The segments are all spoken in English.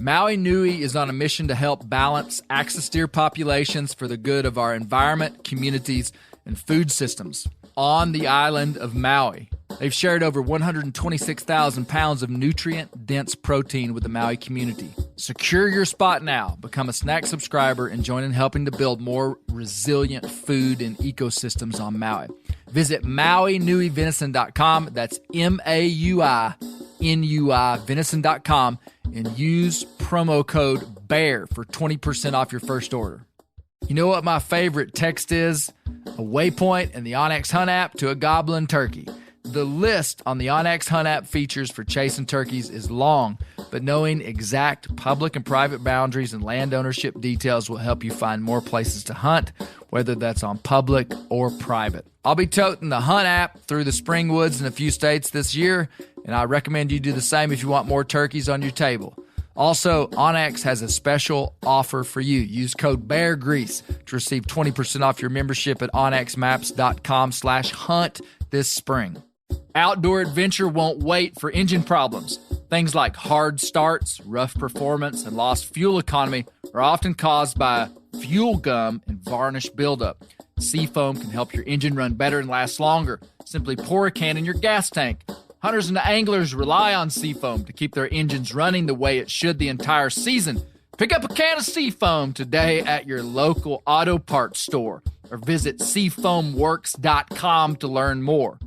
Maui Nui is on a mission to help balance axis deer populations for the good of our environment, communities, and food systems on the island of Maui. They've shared over 126,000 pounds of nutrient-dense protein with the Maui community. Secure your spot now. Become a snack subscriber and join in helping to build more resilient food and ecosystems on Maui. Visit MauiNuiVenison.com. That's MAUI venison.com and use promo code BEAR for 20% off your first order. You know what my favorite text is? A waypoint in the onX Hunt app to a goblin turkey. The list on the onX Hunt app features for chasing turkeys is long, but knowing exact public and private boundaries and land ownership details will help you find more places to hunt, whether that's on public or private. I'll be toting the Hunt app through the spring woods in a few states this year, and I recommend you do the same if you want more turkeys on your table. Also, onX has a special offer for you. Use code BEARGREASE to receive 20% off your membership at onxmaps.com/hunt this spring. Outdoor adventure won't wait for engine problems. Things like hard starts, rough performance, and lost fuel economy are often caused by fuel gum and varnish buildup. Seafoam can help your engine run better and last longer. Simply pour a can in your gas tank. Hunters and anglers rely on Seafoam to keep their engines running the way it should the entire season. Pick up a can of Seafoam today at your local auto parts store or visit seafoamworks.com to learn more.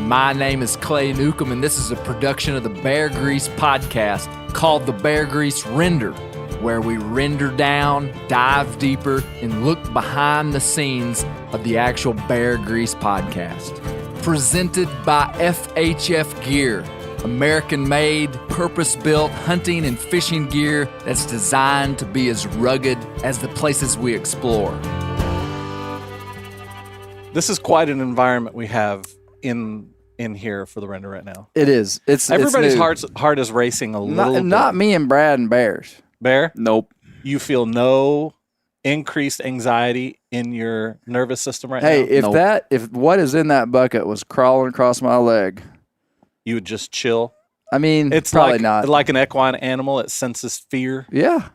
My name is Clay Newcomb, and this is a production of the Bear Grease podcast called the Bear Grease Render, where we render down, dive deeper, and look behind the scenes of the actual Bear Grease podcast. Presented by FHF Gear, American-made, purpose-built hunting and fishing gear that's designed to be as rugged as the places we explore. This is quite an environment we have in here for the render right now. It is. Everybody's new. heart is racing a little bit. Not me and Brad and Bears. Bear? Nope. You feel no increased anxiety in your nervous system right now? Hey, if what is in that bucket was crawling across my leg, you would just chill. I mean, it's probably not. Like an equine animal, it senses fear. Yeah.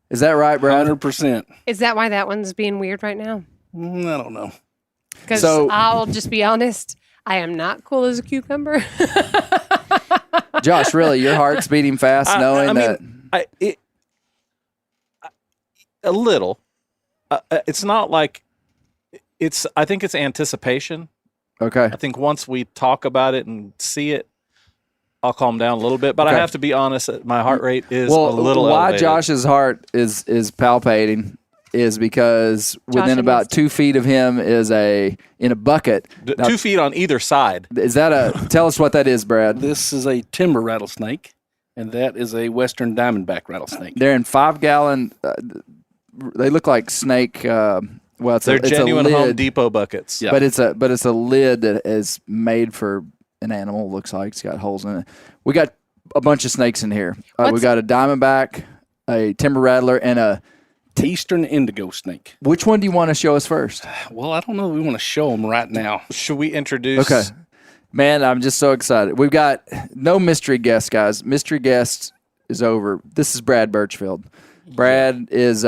Is that right, Brad? 100%. Is that why that one's being weird right now? I don't know. Because I'll just be honest, I am not cool as a cucumber. Josh, really, your heart's beating fast knowing that. A little. It's not like it's. I think it's anticipation. Okay. I think once we talk about it and see it, I'll calm down a little bit. But okay. I have to be honest, my heart rate is a little why elevated. Josh's heart is palpating is because within about 2 feet of him is in a bucket. 2 feet on either side. Is that tell us what that is, Brad? This is a timber rattlesnake, and that is a western diamondback rattlesnake. They're in 5-gallon. They look like snake. They're genuine a lid, Home Depot buckets. Yeah. But it's a lid that is made for an animal. Looks like it's got holes in it. We got a bunch of snakes in here. We got a diamondback, a timber rattler, and a Eastern indigo snake. Which one do you want to show us first? Well, I don't know if we want to show them right now. Should we introduce? Okay. Man, I'm just so excited. We've got no mystery guest, guys. Mystery guest is over. This is Brad Birchfield. Brad is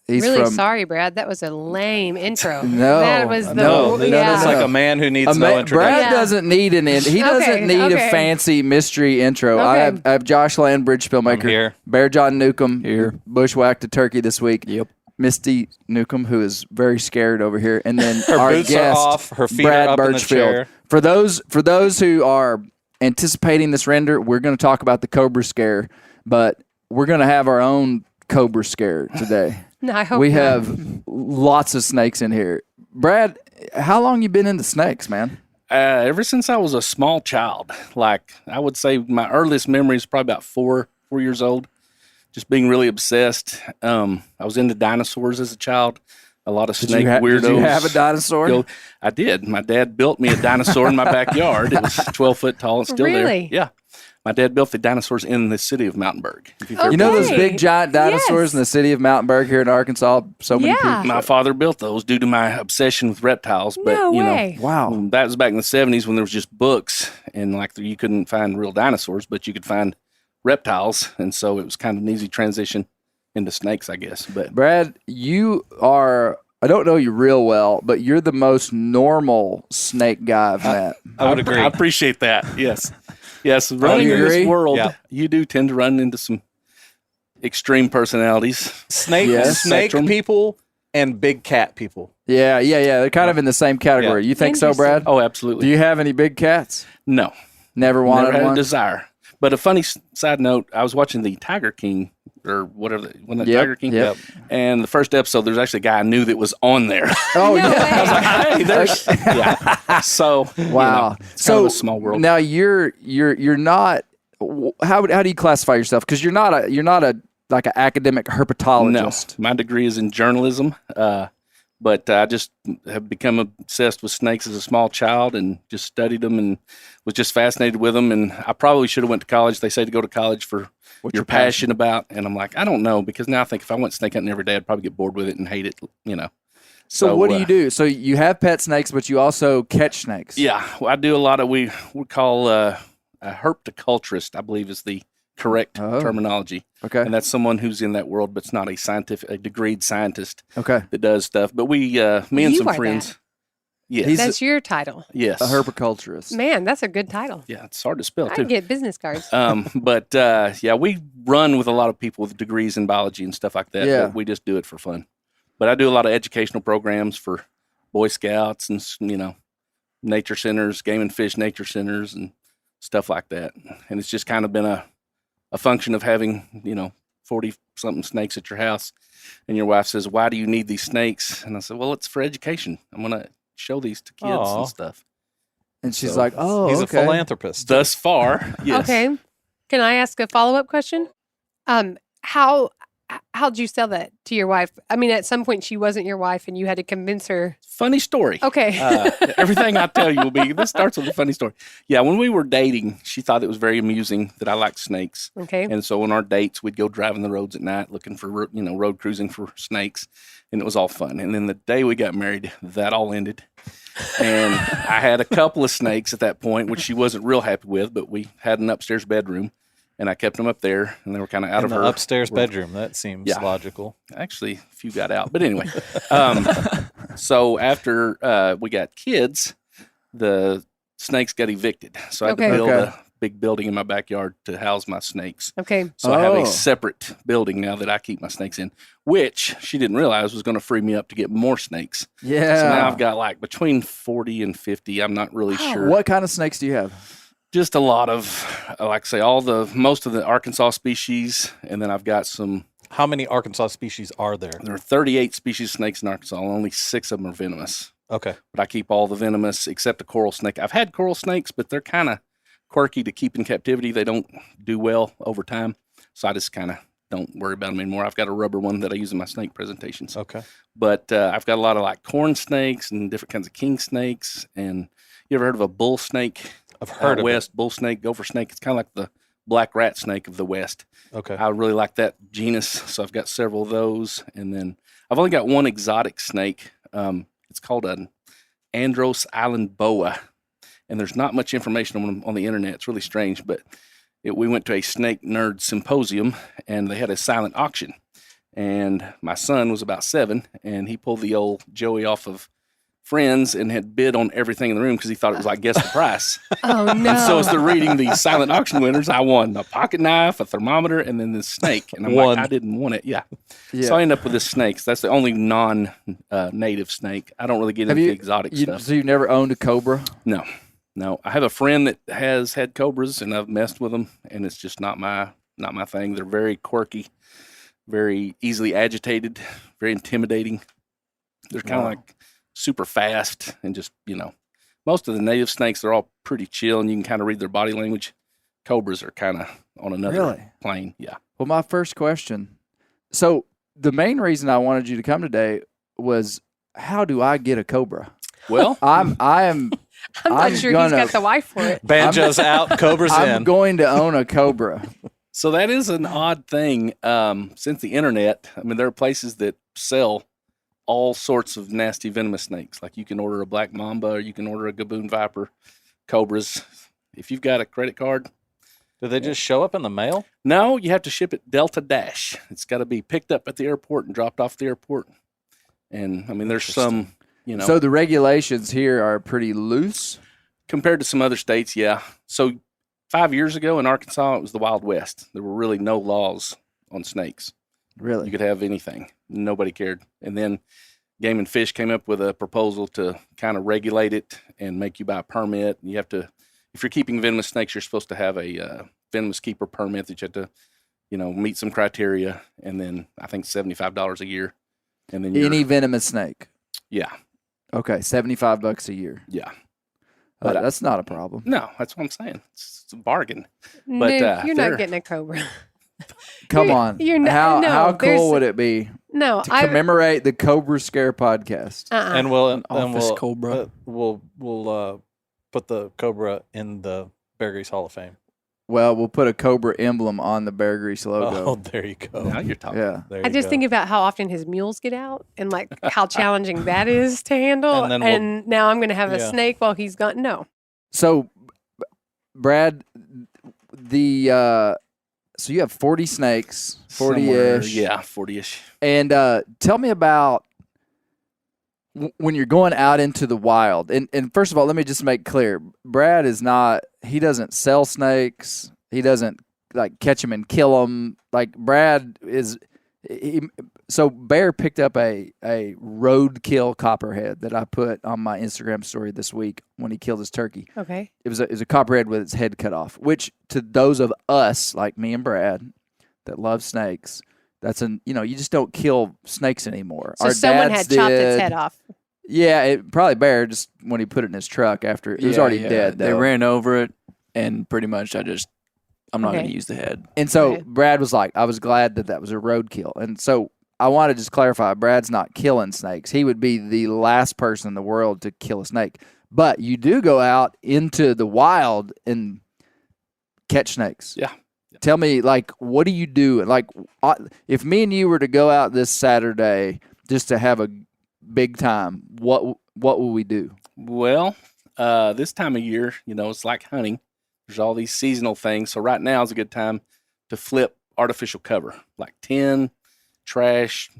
he's really from, sorry, Brad. That was a lame intro. No, that was It's like a man who needs no introduction. Brad doesn't need he doesn't need a fancy mystery intro. Okay. I have Josh Landbridge, filmmaker. I'm here. Bear John Newcomb here. Bushwhacked a turkey this week. Yep. Misty Newcomb, who is very scared over here, and then her our boots guest, are off, her feet Brad are up Birchfield. in the chair. For those who are anticipating this render, we're going to talk about the Cobra scare, but we're going to have our own Cobra scare today. No, I hope we not. have lots of snakes in here. Brad, how long you been into snakes, man? Ever since I was a small child. Like, I would say my earliest memory is probably about 4 years old. Just being really obsessed. I was into dinosaurs as a child. A lot of snake weirdos. Did you have a dinosaur? I did. My dad built me a dinosaur in my backyard. It was 12 foot tall and still Really? there. Yeah. My dad built the dinosaurs in the city of Mountainburg. You know those Okay. big giant dinosaurs Yes. in the city of Mountainburg here in Arkansas? So many Yeah. people. My father built those due to my obsession with reptiles. But, No you know, way. Wow. that was back in the 70s when there was just books and like you couldn't find real dinosaurs, but you could find reptiles. And so it was kind of an easy transition into snakes, I guess. But Brad, you are, I don't know you real well, but you're the most normal snake guy I've met. I would agree. I appreciate that. Yes. Yes. Running you in agree? this world, Yeah. you do tend to run into some extreme personalities. Snake Yes. Spectrum. people and big cat people. Yeah. They're kind of in the same category. Yeah. You think so, Brad? Oh, Do absolutely. you have any big cats? No. Never Never wanted had a one? desire. But a funny side note, I was watching the Tiger King or whatever, when the Yep, Tiger King. yep. And the first episode, there's actually a guy I knew that was on there. Oh, No yeah. way. I was like, hey, there's, yeah. So, you Wow. know, it's kind of a small world. Now you're not. How do you classify yourself? Because you're not a like an academic herpetologist. No, my degree is in journalism, but I just have become obsessed with snakes as a small child and just studied them and was just fascinated with them. And I probably should have went to college. They say to go to college for what you're passionate about, and I'm like, I don't know, because now I think if I went snake hunting every day, I'd probably get bored with it and hate it. You know. So what do you do? So you have pet snakes, but you also catch snakes. Yeah, well, I do a lot of we call a herpetoculturist, I believe is the correct terminology. Okay. And that's someone who's in that world, but it's not a degreed scientist Okay. that does stuff. But me and You some are friends. that. Yes. That's your title. Yes. A herpetoculturist. Man, that's a good title. Yeah, it's hard to spell I too. get business cards. But yeah, we run with a lot of people with degrees in biology and stuff like that. Yeah. But we just do it for fun. But I do a lot of educational programs for Boy Scouts and, you know, nature centers, game and fish nature centers and stuff like that. And it's just kind of been a function of having, you know, 40 something snakes at your house. And your wife says, "Why do you need these snakes?" And I said, "Well, it's for education. I'm going to show these to kids Aw. and stuff." And she's So, like, "Oh, He's okay." a philanthropist. Thus far, yes. Okay. Can I ask a follow-up question? How'd you sell that to your wife? I mean, at some point she wasn't your wife and you had to convince her. Funny story. Okay. Everything I tell you will be, this starts with a funny story. Yeah, when we were dating, she thought it was very amusing that I liked snakes. Okay. And so on our dates, we'd go driving the roads at night looking for, you know, road cruising for snakes. And it was all fun. And then the day we got married, that all ended. And I had a couple of snakes at that point, which she wasn't real happy with, but we had an upstairs bedroom. And I kept them up there, and they were kind of out In of the her upstairs bedroom. That seems Yeah. logical. Actually, a few got out, but anyway. So after we got kids, the snakes got evicted. So I had Okay. to build Okay. a big building in my backyard to house my snakes. Okay. So I have Oh. a separate building now that I keep my snakes in, which she didn't realize was going to free me up to get more snakes. Yeah. So now I've got like between 40 and 50. I'm not really sure. What kind of snakes do you have? Just a lot of, like I say, most of the Arkansas species, and then I've got some. How many Arkansas species are there? There are 38 species of snakes in Arkansas, and only 6 of them are venomous. Okay. But I keep all the venomous except the coral snake. I've had coral snakes, but they're kind of quirky to keep in captivity. They don't do well over time, so I just kind of don't worry about them anymore. I've got a rubber one that I use in my snake presentations. Okay. But I've got a lot of like corn snakes and different kinds of king snakes. And you ever heard of a bull snake? I've heard of West bull snake, gopher snake. It's kind of like the black rat snake of the West. it. Okay. I really like that genus, so I've got several of those. And then I've only got one exotic snake. It's called an Andros Island boa, and there's not much information on them on the internet. It's really strange, but we went to a snake nerd symposium, and they had a silent auction. And my son was about 7, and he pulled the old Joey off of Friends and had bid on everything in the room because he thought it was like guess the price. Oh, no. And so as they're reading the silent auction winners, I won a pocket knife, a thermometer, and then this snake. And I'm One. like, I didn't want it. Yeah. Yeah. So I end up with this snake. So that's the only non-native snake. I don't really get Have into you- exotic stuff. So you've never owned a cobra? No. I have a friend that has had cobras, and I've messed with them, and it's just not my thing. They're very quirky, very easily agitated, very intimidating. They're kind of Wow. like super fast and just, you know, most of the native snakes, they're all pretty chill and you can kind of read their body language. Cobras are kind of on another Really? plane. Yeah. Well, my first question. So the main reason I wanted you to come today was, how do I get a cobra? Well, I am I'm not sure he's got the wife for it. Banjo's out, Cobra's I'm in. going to own a Cobra. So that is an odd thing. Since the internet, I mean, there are places that sell all sorts of nasty venomous snakes. Like you can order a black mamba, or you can order a gaboon viper, cobras. If you've got a credit card. Do they just show up in the mail? No, you have to ship it Delta Dash. It's got to be picked up at the airport and dropped off at the airport. And I mean, there's some, So the regulations here are pretty loose compared to some other states. Yeah. So 5 years ago in Arkansas, it was the Wild West. There were really no laws on snakes. Really? You could have anything. Nobody cared. And then Game and Fish came up with a proposal to kind of regulate it and make you buy a permit. And you have to, if you're keeping venomous snakes, you're supposed to have a venomous keeper permit that you have to, meet some criteria. And then I think $75 a year. And then any venomous snake. Yeah. Okay, $75 a year. Yeah. But that's not a problem. No, that's what I'm saying. It's a bargain. No, you're not getting a Cobra. Come on. You're not, how cool would it be to commemorate the Cobra Scare podcast? And we'll Cobra. We'll put the Cobra in the Bear Grease Hall of Fame. Well, we'll put a Cobra emblem on the Bear Grease logo. Oh, there you go. Now you're talking. Yeah. I just think about how often his mules get out and like how challenging that is to handle. And now I'm going to have a snake while he's gone. No. So, Brad, so you have 40 snakes, 40-ish. Yeah, 40-ish. And tell me about when you're going out into the wild. And first of all, let me just make clear, Brad he doesn't sell snakes. He doesn't like catch them and kill them. Like Brad so Bear picked up a roadkill copperhead that I put on my Instagram story this week when he killed his turkey. Okay. It was a copperhead with its head cut off, which to those of us like me and Brad that love snakes, that's you just don't kill snakes anymore. So someone had chopped its head off. Yeah, probably Bear just when he put it in his truck after it was already dead. They ran over it, and pretty much I'm not going to use the head. And so Brad was like, I was glad that was a roadkill. And so I want to just clarify, Brad's not killing snakes. He would be the last person in the world to kill a snake. But you do go out into the wild and catch snakes. Yeah. Tell me, like, what do you do? Like, if me and you were to go out this Saturday just to have a big time, what will we do? Well, this time of year, it's like hunting. There's all these seasonal things. So right now is a good time to flip artificial cover, like tin, trash,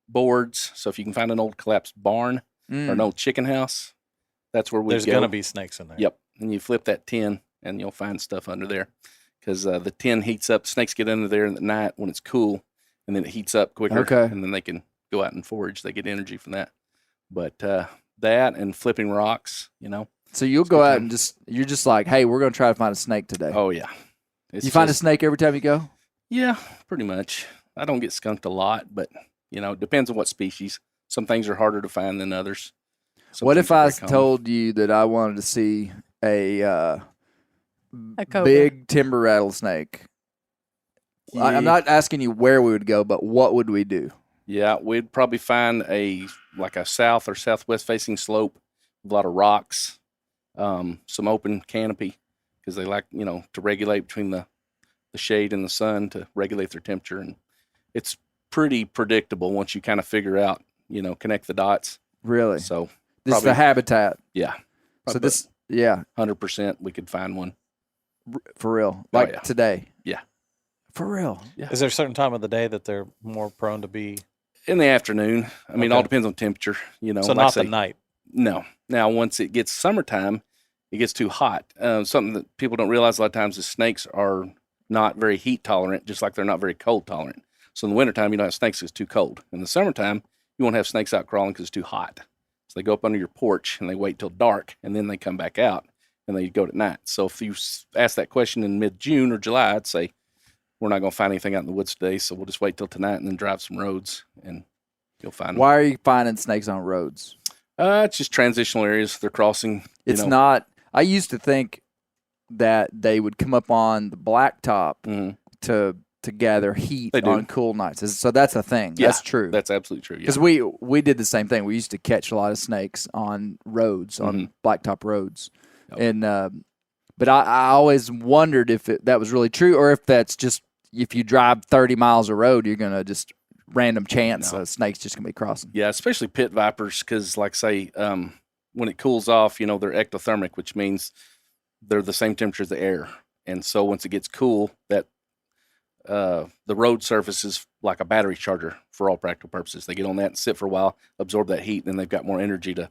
boards. So if you can find an old collapsed barn or an old chicken house, that's where There's going to be snakes in there. Yep. And you flip that tin and you'll find stuff under there because the tin heats up. Snakes get under there in the night when it's cool, and then it heats up quicker. Okay. And then they can go out and forage. They get energy from that. But that and flipping rocks, So you'll go out and you're just like, hey, we're going to try to find a snake today. Oh, yeah. You find a snake every time you go? Yeah, pretty much. I don't get skunked a lot, but, it depends on what species. Some things are harder to find than others. What if I told you that I wanted to see a big timber rattlesnake? Yeah. I'm not asking you where we would go, but what would we do? Yeah, we'd probably find a south or southwest facing slope with a lot of rocks, some open canopy because they like, to regulate between the shade and the sun to regulate their temperature. And it's pretty predictable once you kind of figure out, connect the dots. Really? So this is the habitat. Yeah. So 100% we could find one. For real? Like today? Yeah. For real? Yeah. Is there a certain time of the day that they're more prone to be? In the afternoon. I mean, all depends on temperature, So not the night? No. Now, once it gets summertime, it gets too hot. Something that people don't realize a lot of times is snakes are not very heat tolerant, just like they're not very cold tolerant. So in the wintertime, you don't have snakes because it's too cold. In the summertime, you won't have snakes out crawling because it's too hot. So they go up under your porch and they wait till dark, and then they come back out and they go at night. So if you ask that question in mid-June or July, I'd say, we're not going to find anything out in the woods today, so we'll just wait till tonight and then drive some roads, and you'll find them. Why are you finding snakes on roads? It's just transitional areas. They're crossing. It's not. I used to think that they would come up on the blacktop to to gather heat They do. on cool nights. So that's a thing. Yeah, That's true. That's absolutely true. Because we did the same thing. We used to catch a lot of snakes on roads, on blacktop roads, and but I always wondered if that was really true, or if that's just if you drive 30 miles of road, you're gonna just random chance a snake's just gonna be crossing. Yeah, especially pit vipers, because like say when it cools off, they're ectothermic, which means they're the same temperature as the air, and so once it gets cool, that the road surface is like a battery charger for all practical purposes. They get on that and sit for a while, absorb that heat, and then they've got more energy to,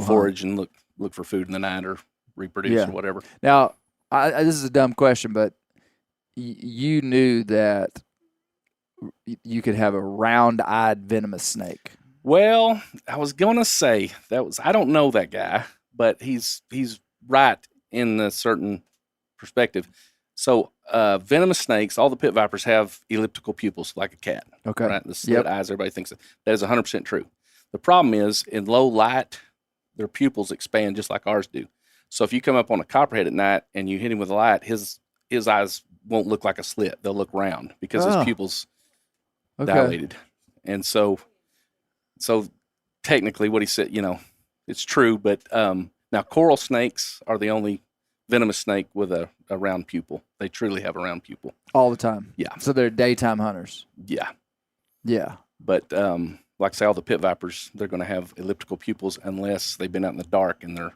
forage and look for food in the night or reproduce or whatever. Now, this is a dumb question, but you knew that you could have a round-eyed venomous snake. Well, I was gonna say I don't know that guy, but he's right in a certain perspective. So venomous snakes, all the pit vipers have elliptical pupils like a cat. Okay. Right? The slit eyes, everybody thinks that is 100% true. The problem is in low light, their pupils expand just like ours do. So if you come up on a copperhead at night and you hit him with a light, his eyes won't look like a slit. They'll look round because his pupils dilated. And so technically what he said, it's true, but now coral snakes are the only venomous snake with a round pupil. They truly have a round pupil. All the time? Yeah. So they're daytime hunters? Yeah. Yeah. But like I say, all the pit vipers, they're going to have elliptical pupils unless they've been out in the dark and their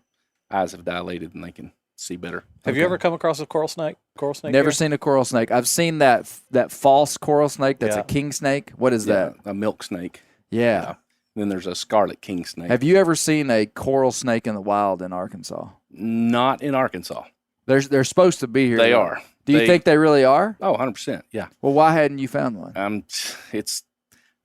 eyes have dilated and they can see better. Have you ever come across a coral snake? Never seen a coral snake. I've seen that false coral snake that's a king snake. What is that? A milk snake. Yeah. And then there's a scarlet king snake. Have you ever seen a coral snake in the wild in Arkansas? Not in Arkansas. They're supposed to be here. They are. Do you think they really are? Oh, 100%. Yeah. Well, why hadn't you found one?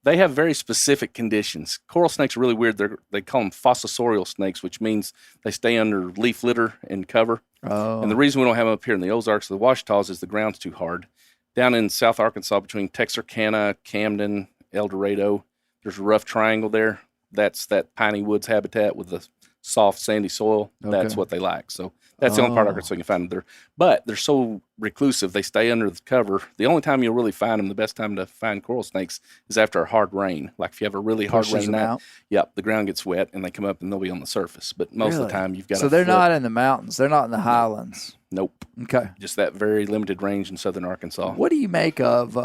They have very specific conditions. Coral snakes are really weird. They call them fossorial snakes, which means they stay under leaf litter and cover. Oh. And the reason we don't have them up here in the Ozarks, the Ouachita's, is the ground's too hard. Down in South Arkansas, between Texarkana, Camden, El Dorado, there's a rough triangle there. That's that piney woods habitat with the soft sandy soil. Okay. That's what they like. So that's the only part of Arkansas you can find them there. But they're so reclusive, they stay under the cover. The only time you'll really find them, the best time to find coral snakes, is after a hard rain. Like if you have a really hard rain night, the ground gets wet and they come up and they'll be on the surface. But most of the time you've got So they're not in the mountains. They're not in the highlands. Nope. Okay. Just that very limited range in southern Arkansas. What do you make of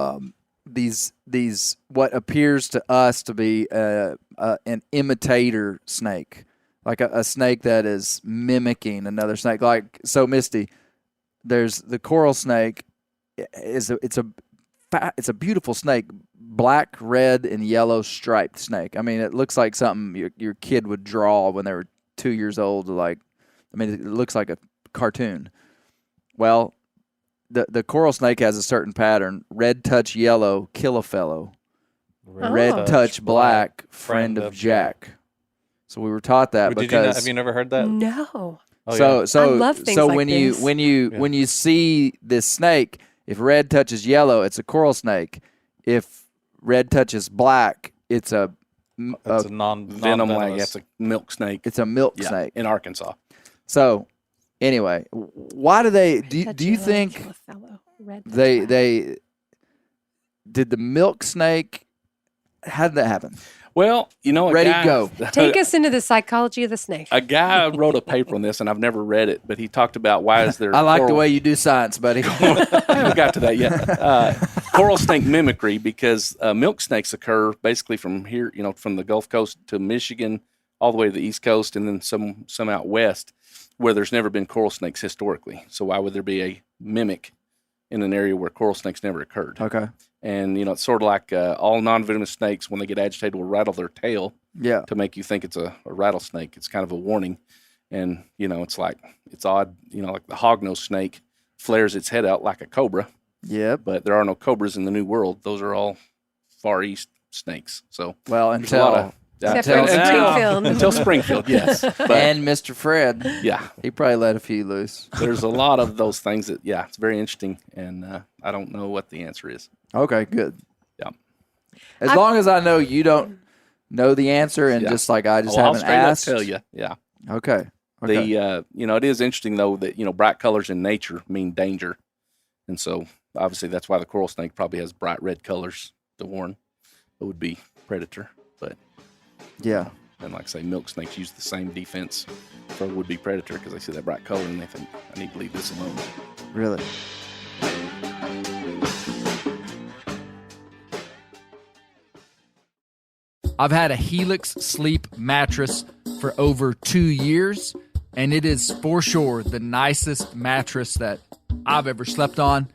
these what appears to us to be an imitator snake? Like a snake that is mimicking another snake. Like, so Misty, there's the coral snake. It's a beautiful snake, black, red, and yellow striped snake. I mean, it looks like something your kid would draw when they were 2 years old. It looks like a cartoon. Well, the coral snake has a certain pattern: red touch yellow, kill a fellow; red touch black, friend of Jack. So we were taught that because have you never heard that? No. Oh, I love things like when this. when you see this snake, if red touches yellow, it's a coral snake. If red touches black, it's a venom like it's a milk snake. It's a milk snake in Arkansas. So anyway, why do they? Do you think they did the milk snake? How did that happen? Well, go. Take us into the psychology of the snake. A guy wrote a paper on this, and I've never read it, but he talked about why is there. I like the way you do science, buddy. I haven't got to that yet. Coral snake mimicry, because milk snakes occur basically from here, from the Gulf Coast to Michigan, all the way to the East Coast, and then some out west, where there's never been coral snakes historically. So why would there be a mimic in an area where coral snakes never occurred? Okay. And, it's sort of like all non-venomous snakes, when they get agitated, will rattle their tail to make you think it's a rattlesnake. It's kind of a warning. And, it's odd, like the hognose snake flares its head out like a cobra. Yeah. But there are no cobras in the New World. Those are all Far East snakes. So, until until Springfield, yes. But, and Mr. Fred. Yeah. He probably let a few loose. There's a lot of those things that, it's very interesting. And I don't know what the answer is. Okay, good. Yeah. As long as I know you don't know the answer and just like I just haven't asked. I'll tell you. Yeah. Okay. It is interesting though that, bright colors in nature mean danger. And so Obviously, that's why the coral snake probably has bright red colors to warn it would be predator. But Yeah. and like I say, milk snakes use the same defense for a would-be predator because they see that bright color and they think, I need to leave this alone. Really? I've had a Helix Sleep mattress for over 2 years, and it is for sure the nicest mattress that I've ever slept on.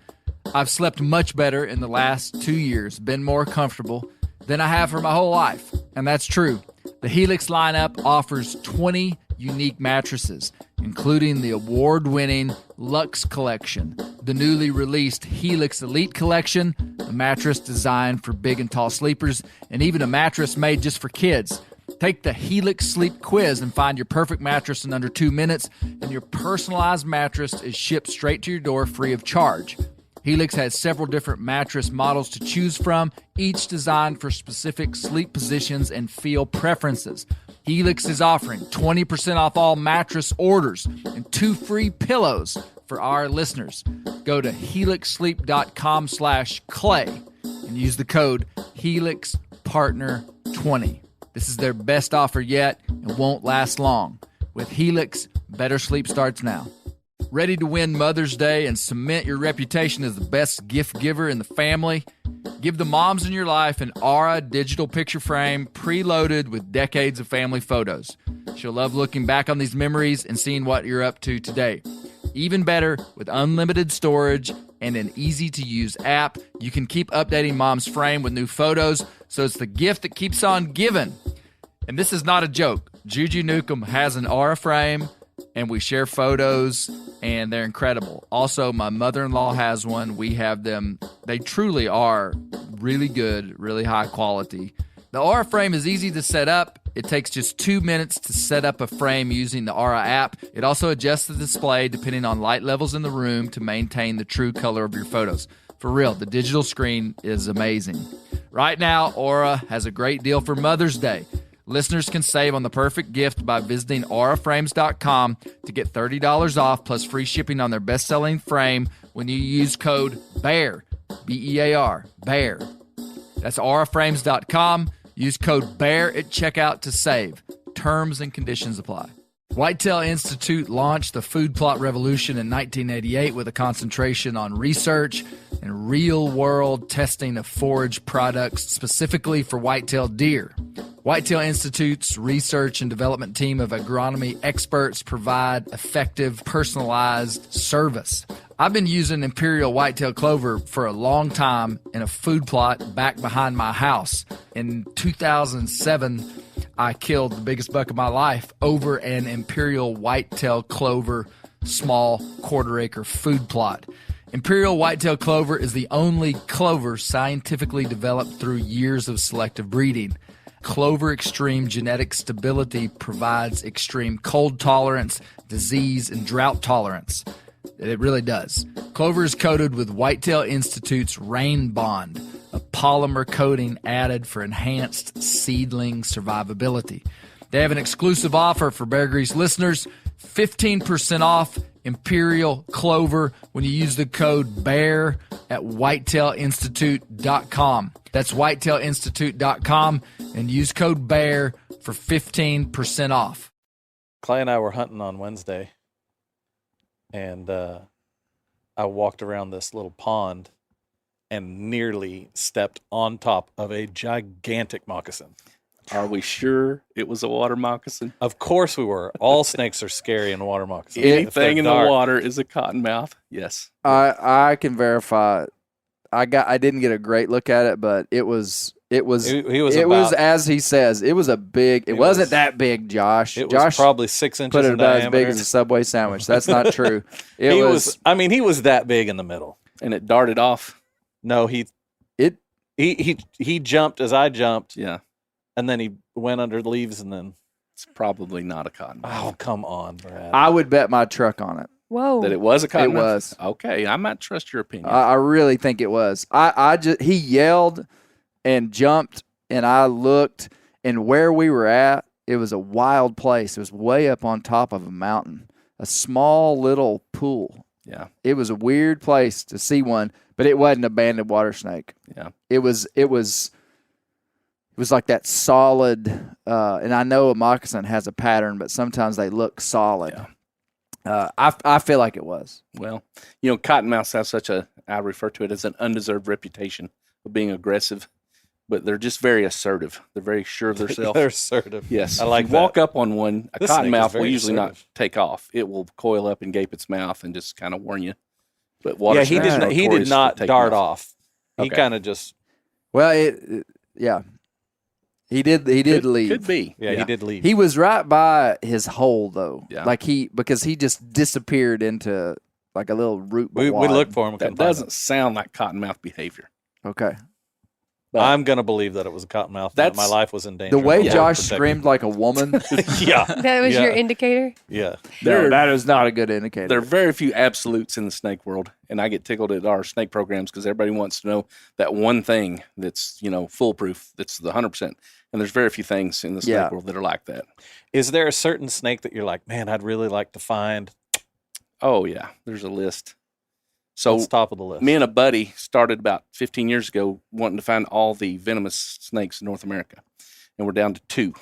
I've slept much better in the last 2 years, been more comfortable than I have for my whole life, and that's true. The Helix lineup offers 20 unique mattresses, including the award-winning Luxe Collection, the newly released Helix Elite Collection, a mattress designed for big and tall sleepers, and even a mattress made just for kids. Take the Helix Sleep Quiz and find your perfect mattress in under 2 minutes, and your personalized mattress is shipped straight to your door free of charge. Helix has several different mattress models to choose from, each designed for specific sleep positions and feel preferences. Helix is offering 20% off all mattress orders and 2 free pillows for our listeners. Go to helixsleep.com/clay and use the code HelixPartner20. This is their best offer yet and won't last long. With Helix, better sleep starts now. Ready to win Mother's Day and cement your reputation as the best gift giver in the family? Give the moms in your life an Aura digital picture frame preloaded with decades of family photos. She'll love looking back on these memories and seeing what you're up to today. Even better, with unlimited storage and an easy-to-use app, you can keep updating mom's frame with new photos, so it's the gift that keeps on giving. And this is not a joke. Juju Newcomb has an Aura frame, and we share photos, and they're incredible. Also, my mother-in-law has one. We have them. They truly are really good, really high quality. The Aura frame is easy to set up. It takes just 2 minutes to set up a frame using the Aura app. It also adjusts the display depending on light levels in the room to maintain the true color of your photos. For real, the digital screen is amazing. Right now, Aura has a great deal for Mother's Day. Listeners can save on the perfect gift by visiting auraframes.com to get $30 off plus free shipping on their best-selling frame when you use code BEAR, B-E-A-R, BEAR. That's auraframes.com. Use code BEAR at checkout to save. Terms and conditions apply. Whitetail Institute launched the food plot revolution in 1988 with a concentration on research and real-world testing of forage products specifically for whitetail deer. Whitetail Institute's research and development team of agronomy experts provide effective, personalized service. I've been using Imperial whitetail clover for a long time in a food plot back behind my house. In 2007, I killed the biggest buck of my life over an Imperial whitetail clover small quarter-acre food plot. Imperial whitetail clover is the only clover scientifically developed through years of selective breeding. Clover extreme genetic stability provides extreme cold tolerance, disease, and drought tolerance. It really does. Clover is coated with Whitetail Institute's Rain Bond, a polymer coating added for enhanced seedling survivability. They have an exclusive offer for Bear Grease listeners, 15% off Imperial Clover when you use the code BEAR at whitetailinstitute.com. That's whitetailinstitute.com and use code BEAR for 15% off. Clay and I were hunting on Wednesday, and I walked around this little pond and nearly stepped on top of a gigantic moccasin. Are we sure it was a water moccasin? Of course we were. All snakes are scary in water moccasins. Anything in the water is a cottonmouth. Yes. I can verify. I didn't get a great look at it, but it was as he says. It was a big. It wasn't that big, Josh. It Josh was probably 6 inches. Put it in about diameter. as big as a Subway sandwich. That's not true. He was. I mean, he was that big in the middle, and it darted off. No, he jumped as I jumped. Yeah, and then he went under the leaves, and then it's probably not a cottonmouth. Oh, come on, Brad. I would bet my truck on it. Whoa. That it was a cottonmouth? It was. Okay, I might trust your opinion. I really think it was. He yelled and jumped, and I looked, and where we were at, it was a wild place. It was way up on top of a mountain, a small little pool. Yeah. It was a weird place to see one, but it wasn't a banded water snake. Yeah. It was like that solid, and I know a moccasin has a pattern, but sometimes they look solid. Yeah. I feel like it was. Well, cottonmouths have I refer to it as an undeserved reputation of being aggressive, but they're just very assertive. They're very sure of themselves. They're assertive. Yes. I like if you walk up on one, a This snake cottonmouth is very will usually not assertive. take off. It will coil up and gape its mouth and just kind of warn you. But water he snakes are did notorious for not taking dart off. He Okay. kind of just Well, yeah. He did leave. Could be. he did leave. He was right by his hole though. Yeah. Because he just disappeared into like a little root. we looked for him. That couldn't find doesn't sound like cottonmouth behavior. Okay. him. I'm gonna believe that it was a cottonmouth. That That's- my life was in danger. The way I was Josh protected. screamed like a woman, yeah, That was your indicator? yeah. no, that is not a good indicator. There are very few absolutes in the snake world, and I get tickled at our snake programs because everybody wants to know that one thing that's foolproof. That's the 100%, and there's very few things in the snake world that are like that. Is there a certain snake that you're like, man, I'd really like to find? Oh yeah, there's a list. So What's top of the list? me and a buddy started about 15 years ago wanting to find all the venomous snakes in North America, and we're down to 2.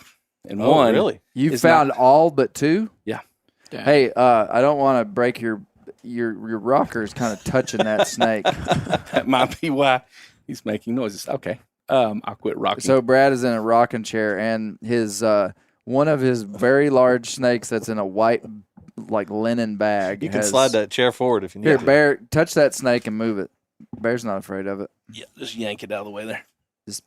And oh, one, really? You is found not- all but 2? Yeah. Damn. Hey, I don't want to break your rocker is kind of touching that snake. that might be why he's making noises. Okay, I'll quit rocking. So Brad is in a rocking chair, and his one of his very large snakes that's in a white like linen bag. You can slide that chair forward if you need Here, to. Bear, touch that snake and move it. Bear's not afraid of it. yeah, just yank it out of the way there. Just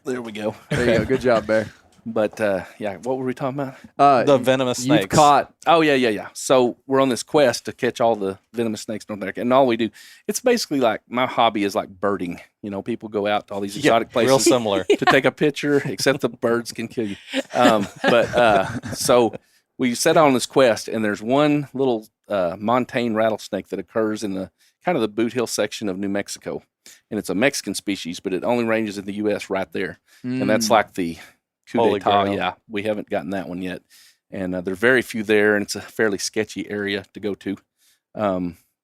There we go. there you go. Good job, Bear. But what were we talking about? The venomous snakes. You've caught. Oh yeah. So we're on this quest to catch all the venomous snakes in North America, and all we do, it's basically like my hobby is like birding. People go out to all these exotic places, real similar. to take a picture, except the birds can kill you. So we set out on this quest, and there's one little montane rattlesnake that occurs in the kind of the Boot Hill section of New Mexico, and it's a Mexican species, but it only ranges in the U.S. right there, and that's like the coup Holy d'etat. grail. Yeah, we haven't gotten that one yet, and there are very few there, and it's a fairly sketchy area to go to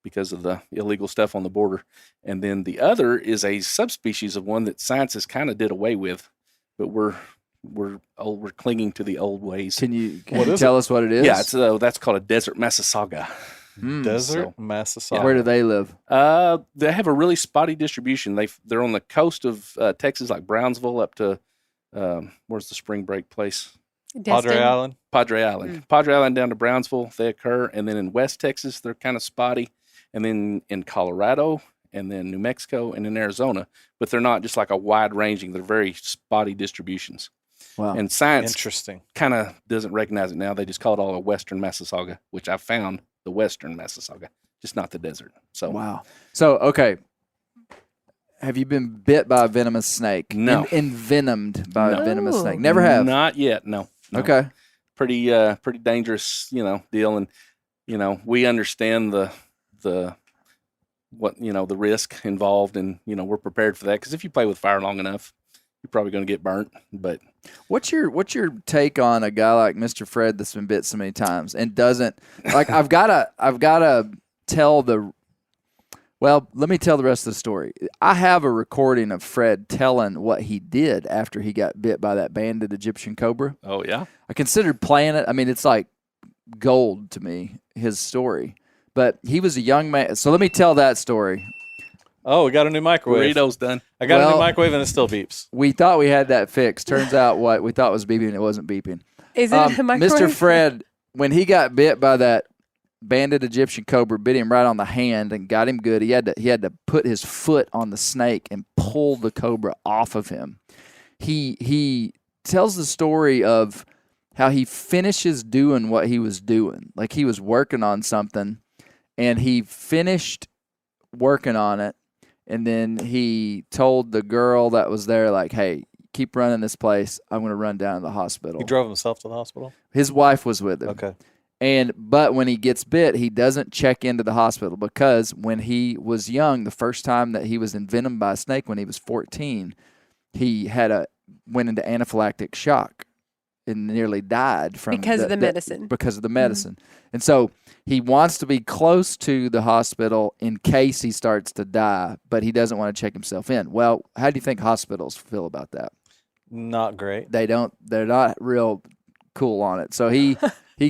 because of the illegal stuff on the border. And then the other is a subspecies of one that science has kind of did away with, but we're clinging to the old ways. Can you What is tell us what it is? Yeah, it's that's called a desert Massasauga. Desert So- Massasauga. Where do they live? They have a really spotty distribution. They're on the coast of Texas, like Brownsville, up to where's the spring break place? Padre Destin. Island? Padre Island. Padre Island down to Brownsville, they occur, and then in West Texas, they're kind of spotty, and then in Colorado, and then New Mexico, and in Arizona. But they're not just like a wide ranging; they're very spotty distributions. Wow. And science Interesting. kind of doesn't recognize it now. They just call it all a Western Massasauga, which I found the Western Massasauga, just not the desert. So Wow. So, okay. Have you been bit by a venomous snake? No. Envenomed by No. a venomous Oh. snake? Never have. Not yet. No. Okay. Pretty dangerous, deal. And, we understand the risk involved, and, we're prepared for that. Because if you play with fire long enough, you're probably going to get burnt. But What's your take on a guy like Mr. Fred that's been bit so many times and doesn't like? I've gotta tell the. Well, let me tell the rest of the story. I have a recording of Fred telling what he did after he got bit by that banded Egyptian cobra. oh yeah, I considered playing it. I mean, it's like gold to me, his story. But he was a young man. So let me tell that story. Oh, we got a new microwave. burrito's done. I got a Well- new microwave and it still beeps. We thought we had that fixed. Turns out what we thought was beeping, it wasn't beeping. Is it a microwave? Mr. Fred, when he got bit by that banded Egyptian cobra, bit him right on the hand and got him good. He had to put his foot on the snake and pull the cobra off of him. He tells the story of how he finishes doing what he was doing. Like he was working on something and he finished working on it, and then he told the girl that was there, like, hey, keep running this place. I'm going to run down to the hospital. He drove himself to the hospital? His wife was with him. Okay. But when he gets bit, he doesn't check into the hospital because when he was young, the first time that he was envenomed by a snake when he was 14, he went into anaphylactic shock. and nearly died from because of the medicine. Because of the medicine. And so he wants to be close to the hospital in case he starts to die, but he doesn't want to check himself in. Well, how do you think hospitals feel about that? Not great. They're not real cool on it. So he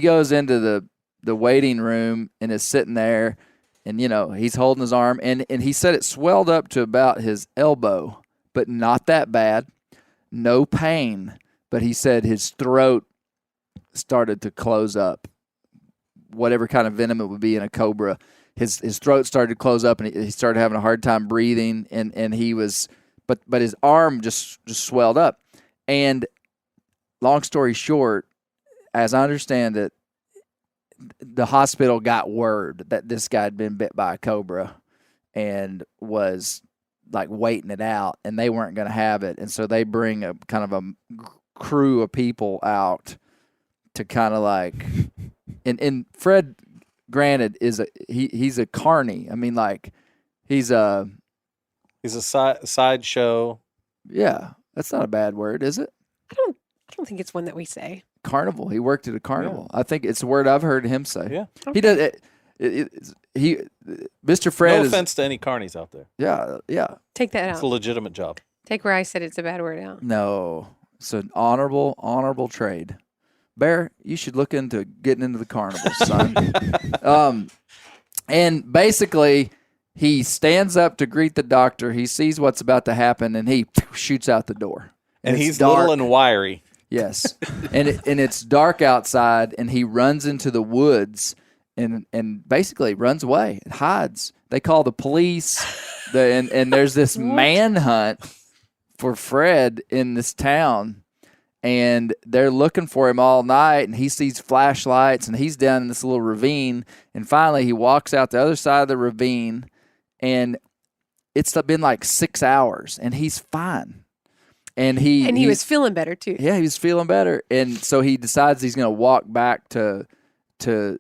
goes into the waiting room and is sitting there, and he's holding his arm, and he said it swelled up to about his elbow, but not that bad. No pain, but he said his throat started to close up. Whatever kind of venom it would be in a cobra, his throat started to close up, and he started having a hard time breathing, and he was, but his arm just swelled up. And long story short, as I understand it, the hospital got word that this guy had been bit by a cobra and was like waiting it out, and they weren't going to have it, and so they bring a kind of a crew of people out to kind of like. And Fred, granted, he's a carny. I mean, like he's a sideshow. Yeah, that's not a bad word, is it? I don't think it's one that we say. Carnival. He worked at a carnival. Yeah. I think it's a word I've heard him say. Yeah, okay. He does. Mr. Fred. No offense to any carnies out there. Yeah. Take that out. It's a legitimate job. Take where I said it's a bad word out. No, it's an honorable trade. Bear, you should look into getting into the carnival, son. And basically, he stands up to greet the doctor. He sees what's about to happen, and he shoots out the door. And he's dark. Little and wiry. Yes, and it's dark outside, and he runs into the woods, and basically runs away and hides. They call the police, and there's this manhunt for Fred in this town. And they're looking for him all night, and he sees flashlights, and he's down in this little ravine. And finally, he walks out the other side of the ravine, and it's been like 6 hours, and he's fine. And he was feeling better too. Yeah, he was feeling better, and so he decides he's going to walk back to the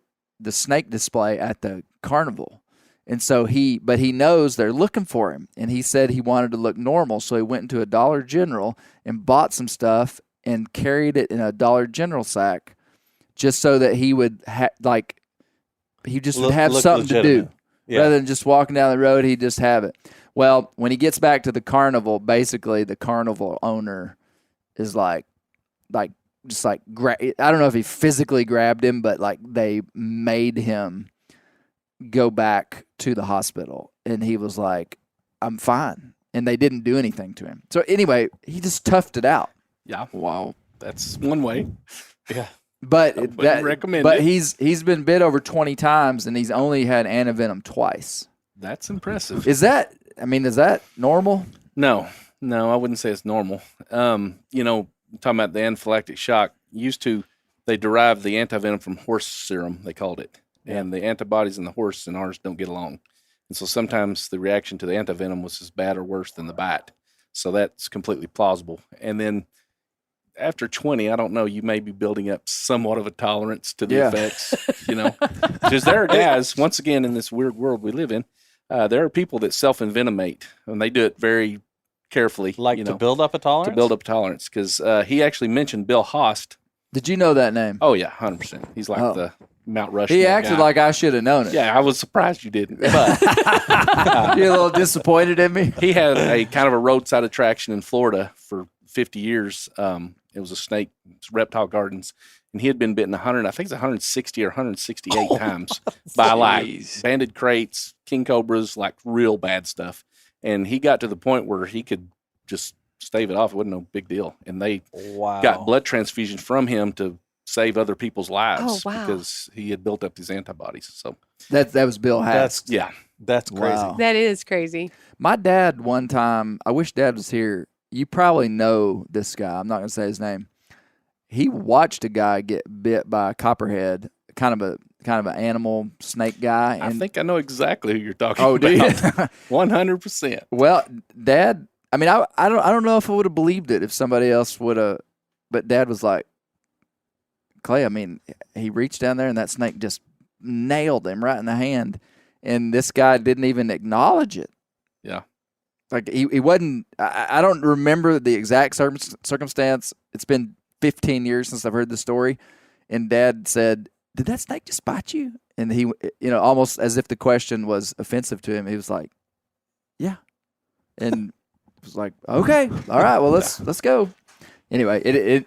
snake display at the carnival. And so he knows they're looking for him, and he said he wanted to look normal, so he went into a Dollar General and bought some stuff and carried it in a Dollar General sack, just so that he would would have something to do. Yeah. Rather than just walking down the road, he'd just have it. Well, when he gets back to the carnival, basically the carnival owner is I don't know if he physically grabbed him, but like they made him go back to the hospital, and he was like, "I'm fine," and they didn't do anything to him. So anyway, he just toughed it out. Yeah, wow, that's one way. Yeah, but recommend But it. he's been bit over 20 times, and he's only had antivenom twice. That's impressive. Is that normal? No, I wouldn't say it's normal. Talking about the anaphylactic shock. They derived the antivenom from horse serum. They called it, and the antibodies in the horse and ours don't get along, and so sometimes the reaction to the antivenom was as bad or worse than the bite. So that's completely plausible. And then after 20, I don't know, you may be building up somewhat of a tolerance to the effects, because there are guys, once again, in this weird world we live in, there are people that self-envenomate, and they do it very carefully. To build up a tolerance? To build up a tolerance, because he actually mentioned Bill Host. Did you know that name? Oh, yeah, 100%. He's like the Mount Rushmore He acted guy. like I should have known it. Yeah, I was surprised you didn't. But you're a little disappointed in me? He had a kind of a roadside attraction in Florida for 50 years. It was a snake, reptile gardens, and he had been bitten 160 or 168 times by banded crates, king cobras, like real bad stuff. And he got to the point where he could just stave it off. It wasn't no big deal. And they got blood transfusions from him to save other people's lives because he had built up these antibodies. So that was Bill Hatch. That's crazy. Wow. That is crazy. My dad one time, I wish Dad was here. You probably know this guy. I'm not going to say his name. He watched a guy get bit by a copperhead, kind of an animal snake guy. I think I know exactly who you're talking about. Do you? 100%. Well, Dad, I mean, I don't know if I would have believed it if somebody else would have, but Dad was like, Clay, I mean, he reached down there and that snake just nailed him right in the hand, and this guy didn't even acknowledge it. Yeah. Like he wasn't. I don't remember the exact circumstance. It's been 15 years since I've heard the story. And Dad said, "Did that snake just bite you?" And he, almost as if the question was offensive to him, he was like, "Yeah." And it was like, "Okay, all right, well let's go." Anyway,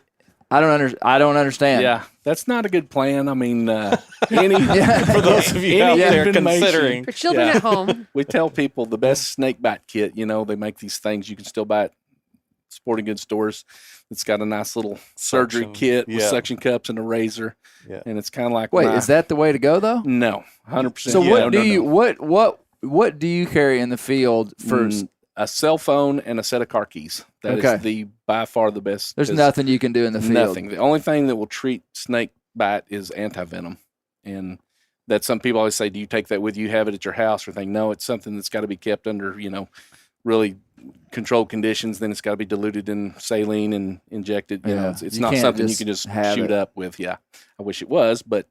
I don't understand. Yeah, that's not a good plan. I mean, For those of you out there considering. For children at home. We tell people the best snake bite kit, they make these things you can still buy at sporting goods stores. It's got a nice little surgery kit with suction cups and a razor. Yeah. And it's kind of like, wait, is that the way to go though? No, 100%. So what do you carry in the field for a cell phone and a set of car keys? That is by far the best. There's nothing you can do in the field. Nothing. The only thing that will treat snake bite is anti-venom. And that some people always say, do you take that with you, have it at your house or thing? No, it's something that's got to be kept under, really controlled conditions. Then it's got to be diluted in saline and injected. It's not something you can just shoot up with. Yeah. I wish it was, but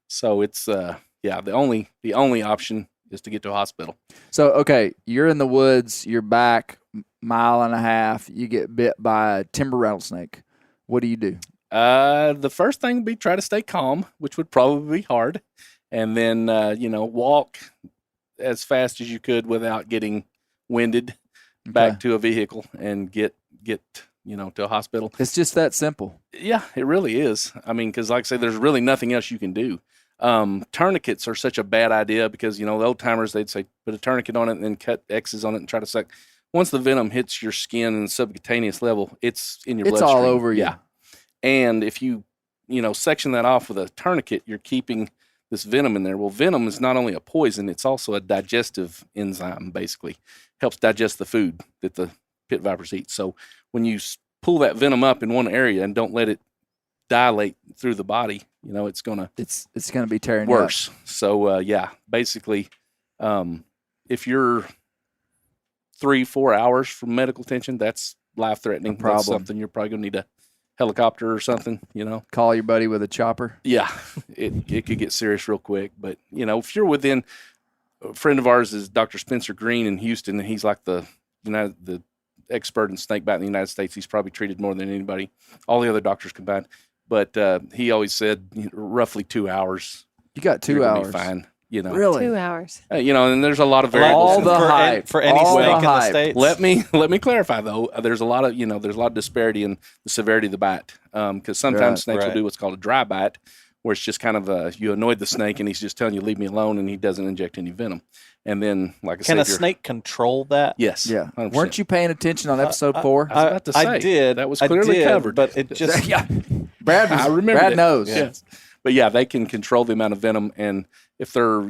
So it's the only option is to get to a hospital. So, okay, you're in the woods, you're back mile and a half, you get bit by a timber rattlesnake. What do you do? The first thing would be try to stay calm, which would probably be hard. And then, walk as fast as you could without getting winded back to a vehicle and get to a hospital. It's just that simple. Yeah, it really is. I mean, because like I say, there's really nothing else you can do. Tourniquets are such a bad idea because, the old timers, they'd say, put a tourniquet on it and then cut X's on it and try to suck. Once the venom hits your skin and subcutaneous level, it's in your bloodstream. It's all over you. Yeah. And if you, section that off with a tourniquet, you're keeping this venom in there. Well, venom is not only a poison, it's also a digestive enzyme, basically. Helps digest the food that the pit vipers eat. So when you pull that venom up in one area and don't let it dilate through the body, it's gonna be tearing worse. You up. So basically, if you're 3-4 hours from medical attention, that's life threatening. That's something you're probably gonna need a helicopter or something. Call your buddy with a chopper. Yeah, it could get serious real quick. But if you're within, a friend of ours is Dr. Spencer Green in Houston, and he's like the expert in snake bite in the United States. He's probably treated more than anybody, all the other doctors combined. But he always said roughly 2 hours. You got 2 hours. Be fine. Really? 2 hours. And there's a lot of variables. All the hype for any snake in the States. Let me clarify though. There's a lot of disparity in the severity of the bite. Because sometimes snakes will do what's called a dry bite, where it's just kind of you annoyed the snake and he's just telling you leave me alone, and he doesn't inject any venom. And then, like I said, can a snake control that? Yes. Yeah. 100%. Weren't you paying attention on episode 4? I was about to say, I did. That was clearly covered. But it just Brad knows. Yeah. Yes. But yeah, they can control the amount of venom, and if they're,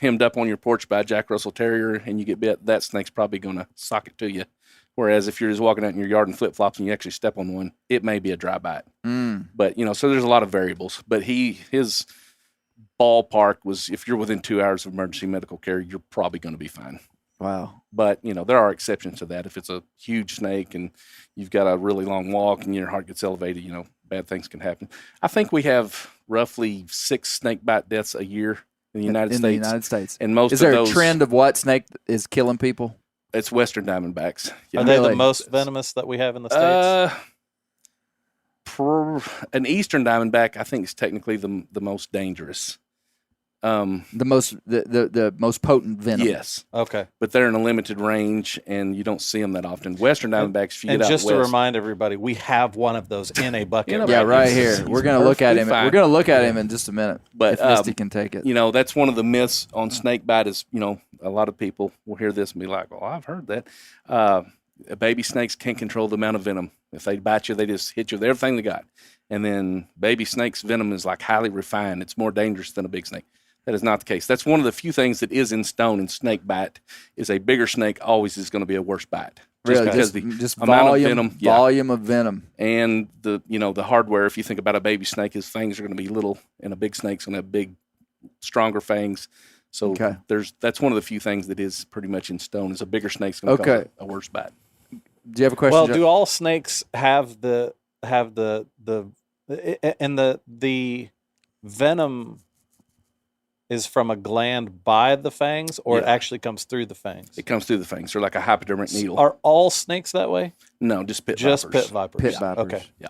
hemmed up on your porch by a Jack Russell Terrier and you get bit, that snake's probably going to sock it to you. Whereas if you're just walking out in your yard in flip-flops and you actually step on one, it may be a dry bite. But, so there's a lot of variables. But his ballpark was if you're within 2 hours of emergency medical care, you're probably going to be fine. Wow. But, there are exceptions to that. If it's a huge snake and you've got a really long walk and your heart gets elevated, bad things can happen. I think we have roughly 6 snake bite deaths a year in the United States. In the United States. And most is there of those, a trend of what snake is killing people? It's Western Diamondbacks. Yeah. Are they the most venomous that we have in the States? An Eastern Diamondback, I think, is technically the most dangerous. The most potent venom. Yes. Okay. But they're in a limited range, and you don't see them that often. Western Diamondbacks, if you get out just west, to remind everybody, we have one of those in a bucket. Right here. We're going to look at him. We're going to look at him in just a minute. But if Misty can take it. That's one of the myths on snake bite is, a lot of people will hear this and be like, well, I've heard that. Baby snakes can't control the amount of venom. If they bite you, they just hit you with everything they got. And then baby snake's venom is like highly refined. It's more dangerous than a big snake. That is not the case. That's one of the few things that is in stone in snake bite is a bigger snake always is going to be a worse bite. Just because the amount of venom, volume of venom. And the hardware, if you think about a baby snake, his fangs are going to be little, and a big snake's going to have big, stronger fangs. So that's one of the few things that is pretty much in stone is a bigger snake's going to cause a worse bite. Do you have a question? Well, Joe? do all snakes have the venom is from a gland by the fangs, or it actually comes through the fangs? It comes through the fangs. They're like a hypodermic needle. Are all snakes that way? No, just pit vipers. Pit vipers. Okay. Yeah.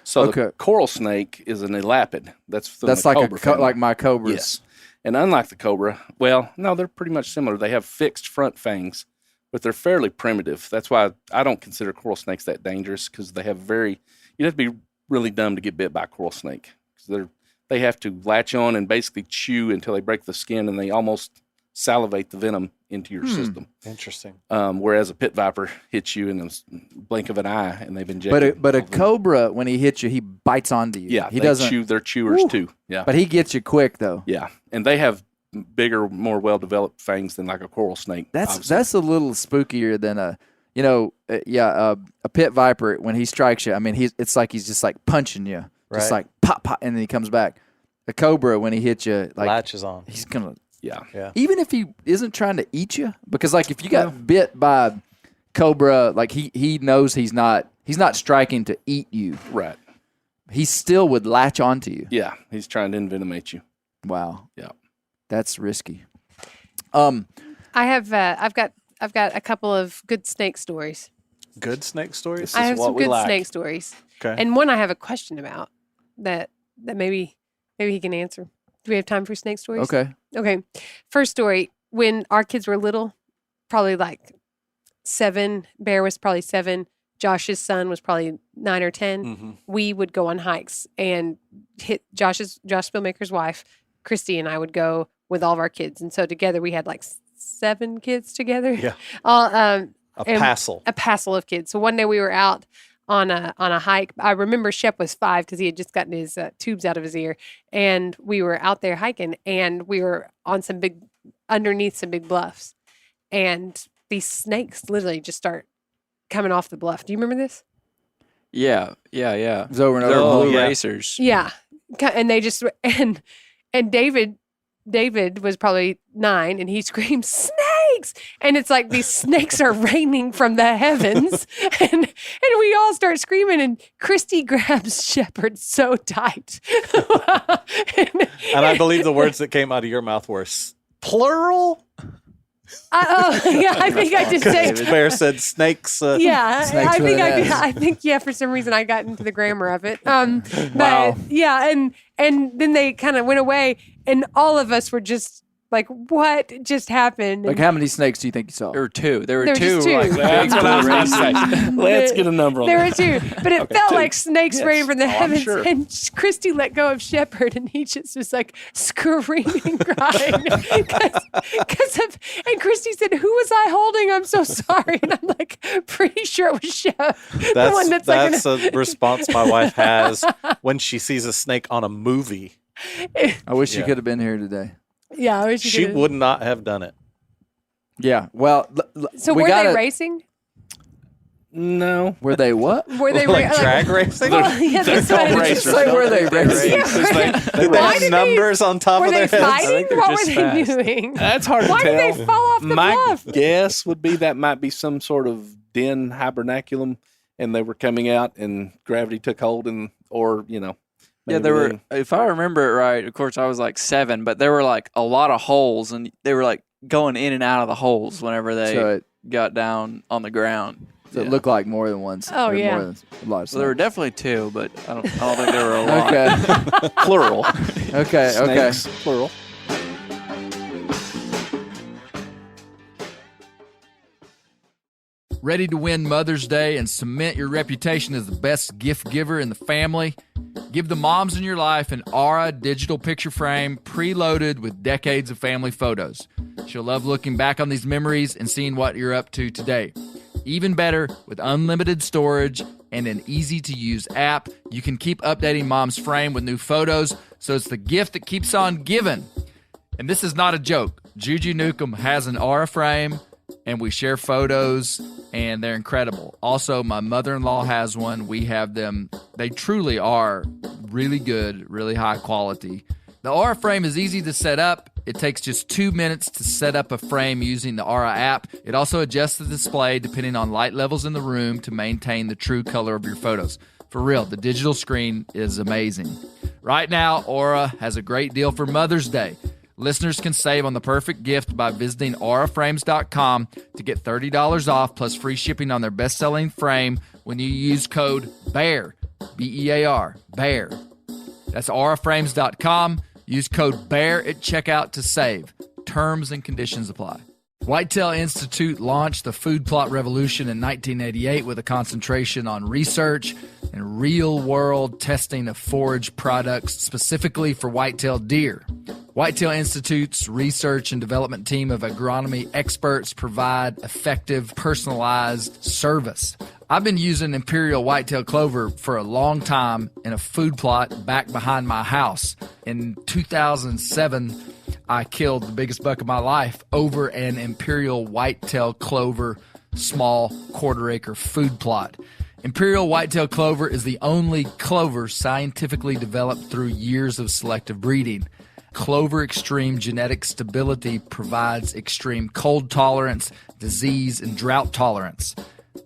So the coral snake is an elapid. That's like cobra like my cobras. Yes. And unlike the cobra, well, no, they're pretty much similar. They have fixed front fangs, but they're fairly primitive. That's why I don't consider coral snakes that dangerous, because they have you'd have to be really dumb to get bit by a coral snake, because they have to latch on and basically chew until they break the skin, and they almost salivate the venom into your system. Interesting. Whereas a pit viper hits you in the blink of an eye, and they've injected. But a cobra, when he hits you, he bites onto you. Yeah, he doesn't chew. They're chewers too. Yeah, but he gets you quick though. Yeah, and they have bigger, more well-developed fangs than like a coral snake. That's a little spookier than a pit viper. When he strikes you, I mean, it's like he's just like punching you, just like pop, pop, and then he comes back. A cobra, when he hits you, like latches on. He's gonna. Yeah. Even if he isn't trying to eat you, because like if you got bit by cobra, like he knows he's not striking to eat you. Right. He still would latch onto you. Yeah, he's trying to envenomate you. Wow. Yeah. That's risky. I've got a couple of good snake stories. Good snake stories? I have some good snake stories. Okay. And one I have a question about that maybe he can answer. Do we have time for snake stories? Okay. First story, when our kids were little, probably like 7, Bear was probably 7, Josh's son was probably 9 or 10, we would go on hikes and hit Josh Spillmaker's wife, Christy, and I would go with all of our kids. And so together we had like 7 kids together. Yeah. A passel. A passel of kids. So one day we were out on a hike. I remember Shep was 5 because he had just gotten his tubes out of his ear, and we were out there hiking, and we were on underneath some big bluffs, and these snakes literally just start coming off the bluff. Do you remember this? Yeah. It was over and They're over. blue racers. Yeah, and they just and David was probably 9, and he screamed, "Snakes!" And it's like these snakes are raining from the heavens, and we all start screaming. And Christy grabs Shepherd so tight, and I believe the words that came out of your mouth were plural. I think I did say. Bear said snakes. Yeah, snakes I think for some reason I got into the grammar of it. But yeah, and then they kind of went away, and all of us were just like, "What just happened?" Like, how many snakes do you think you saw? There were 2. There were There were two. just 2. Like, That's what I was going to say. Let's get a number on There that. were 2, but it felt 2. like snakes raining from the I'm heavens. sure. And Christy let go of Shepherd, and he just was like screaming, crying. And Christy said, "Who was I holding? I'm so sorry." And I'm like, pretty sure it was Shep. That's a response my wife has when she sees a snake on a movie. I wish you could have been here today. Yeah, I wish you She could. would not have done it. Yeah. Well, So were they racing? No. Were they what? Were they Like drag racing? Well, yeah, that's what I was racers. just Say, were they racing? Did they Why have did numbers on top Were of they their heads? fighting? think they're What were just they fast. doing? That's hard to Why tell. did they fall off the My bluff? guess would be that might be some sort of den hibernaculum, and they were coming out, and gravity took hold, or Yeah, maybe there were, if I remember it right, of course I was like 7, but there were like a lot of holes, and they were like going in and out of the holes whenever they got down on the ground. So it looked like more than one. Oh, yeah. More than a lot of So there were snakes. definitely 2, but I don't think there were a lot. Okay. plural. Okay. Snakes, plural. Ready to win Mother's Day and cement your reputation as the best gift giver in the family? Give the moms in your life an Aura digital picture frame preloaded with decades of family photos. She'll love looking back on these memories and seeing what you're up to today. Even better, with unlimited storage and an easy-to-use app, you can keep updating mom's frame with new photos, so it's the gift that keeps on giving. And this is not a joke. Juju Newcomb has an Aura frame, and we share photos, and they're incredible. Also, my mother-in-law has one. We have them. They truly are really good, really high quality. The Aura frame is easy to set up. It takes just 2 minutes to set up a frame using the Aura app. It also adjusts the display depending on light levels in the room to maintain the true color of your photos. For real, the digital screen is amazing. Right now, Aura has a great deal for Mother's Day. Listeners can save on the perfect gift by visiting auraframes.com to get $30 off plus free shipping on their best-selling frame when you use code BEAR. B-E-A-R, bear. That's auraframes.com. Use code BEAR at checkout to save. Terms and conditions apply. Whitetail Institute launched the food plot revolution in 1988 with a concentration on research and real-world testing of forage products specifically for whitetail deer. Whitetail Institute's research and development team of agronomy experts provide effective, personalized service. I've been using Imperial Whitetail Clover for a long time in a food plot back behind my house. In 2007, I killed the biggest buck of my life over an Imperial Whitetail Clover small quarter-acre food plot. Imperial Whitetail Clover is the only clover scientifically developed through years of selective breeding. Clover Extreme genetic stability provides extreme cold tolerance, disease, and drought tolerance.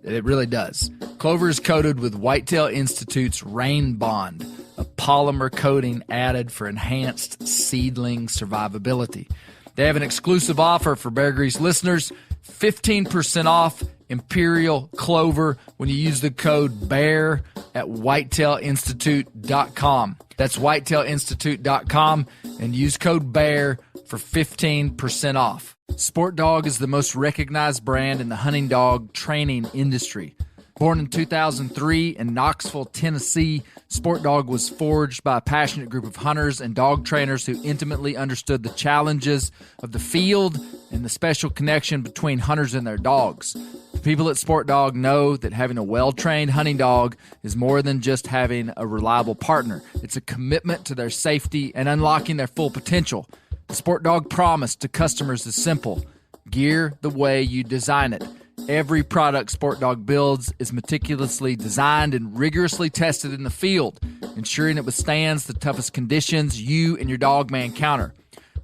It really does. Clover is coated with Whitetail Institute's Rain Bond, a polymer coating added for enhanced seedling survivability. They have an exclusive offer for Bear Grease listeners, 15% off Imperial Clover when you use the code BEAR at whitetailinstitute.com. That's whitetailinstitute.com and use code BEAR for 15% off. Sport Dog is the most recognized brand in the hunting dog training industry. Born in 2003 in Knoxville, Tennessee, Sport Dog was forged by a passionate group of hunters and dog trainers who intimately understood the challenges of the field and the special connection between hunters and their dogs. The people at Sport Dog know that having a well-trained hunting dog is more than just having a reliable partner. It's a commitment to their safety and unlocking their full potential. The Sport Dog promise to customers is simple: gear the way you design it. Every product Sport Dog builds is meticulously designed and rigorously tested in the field, ensuring it withstands the toughest conditions you and your dog may encounter.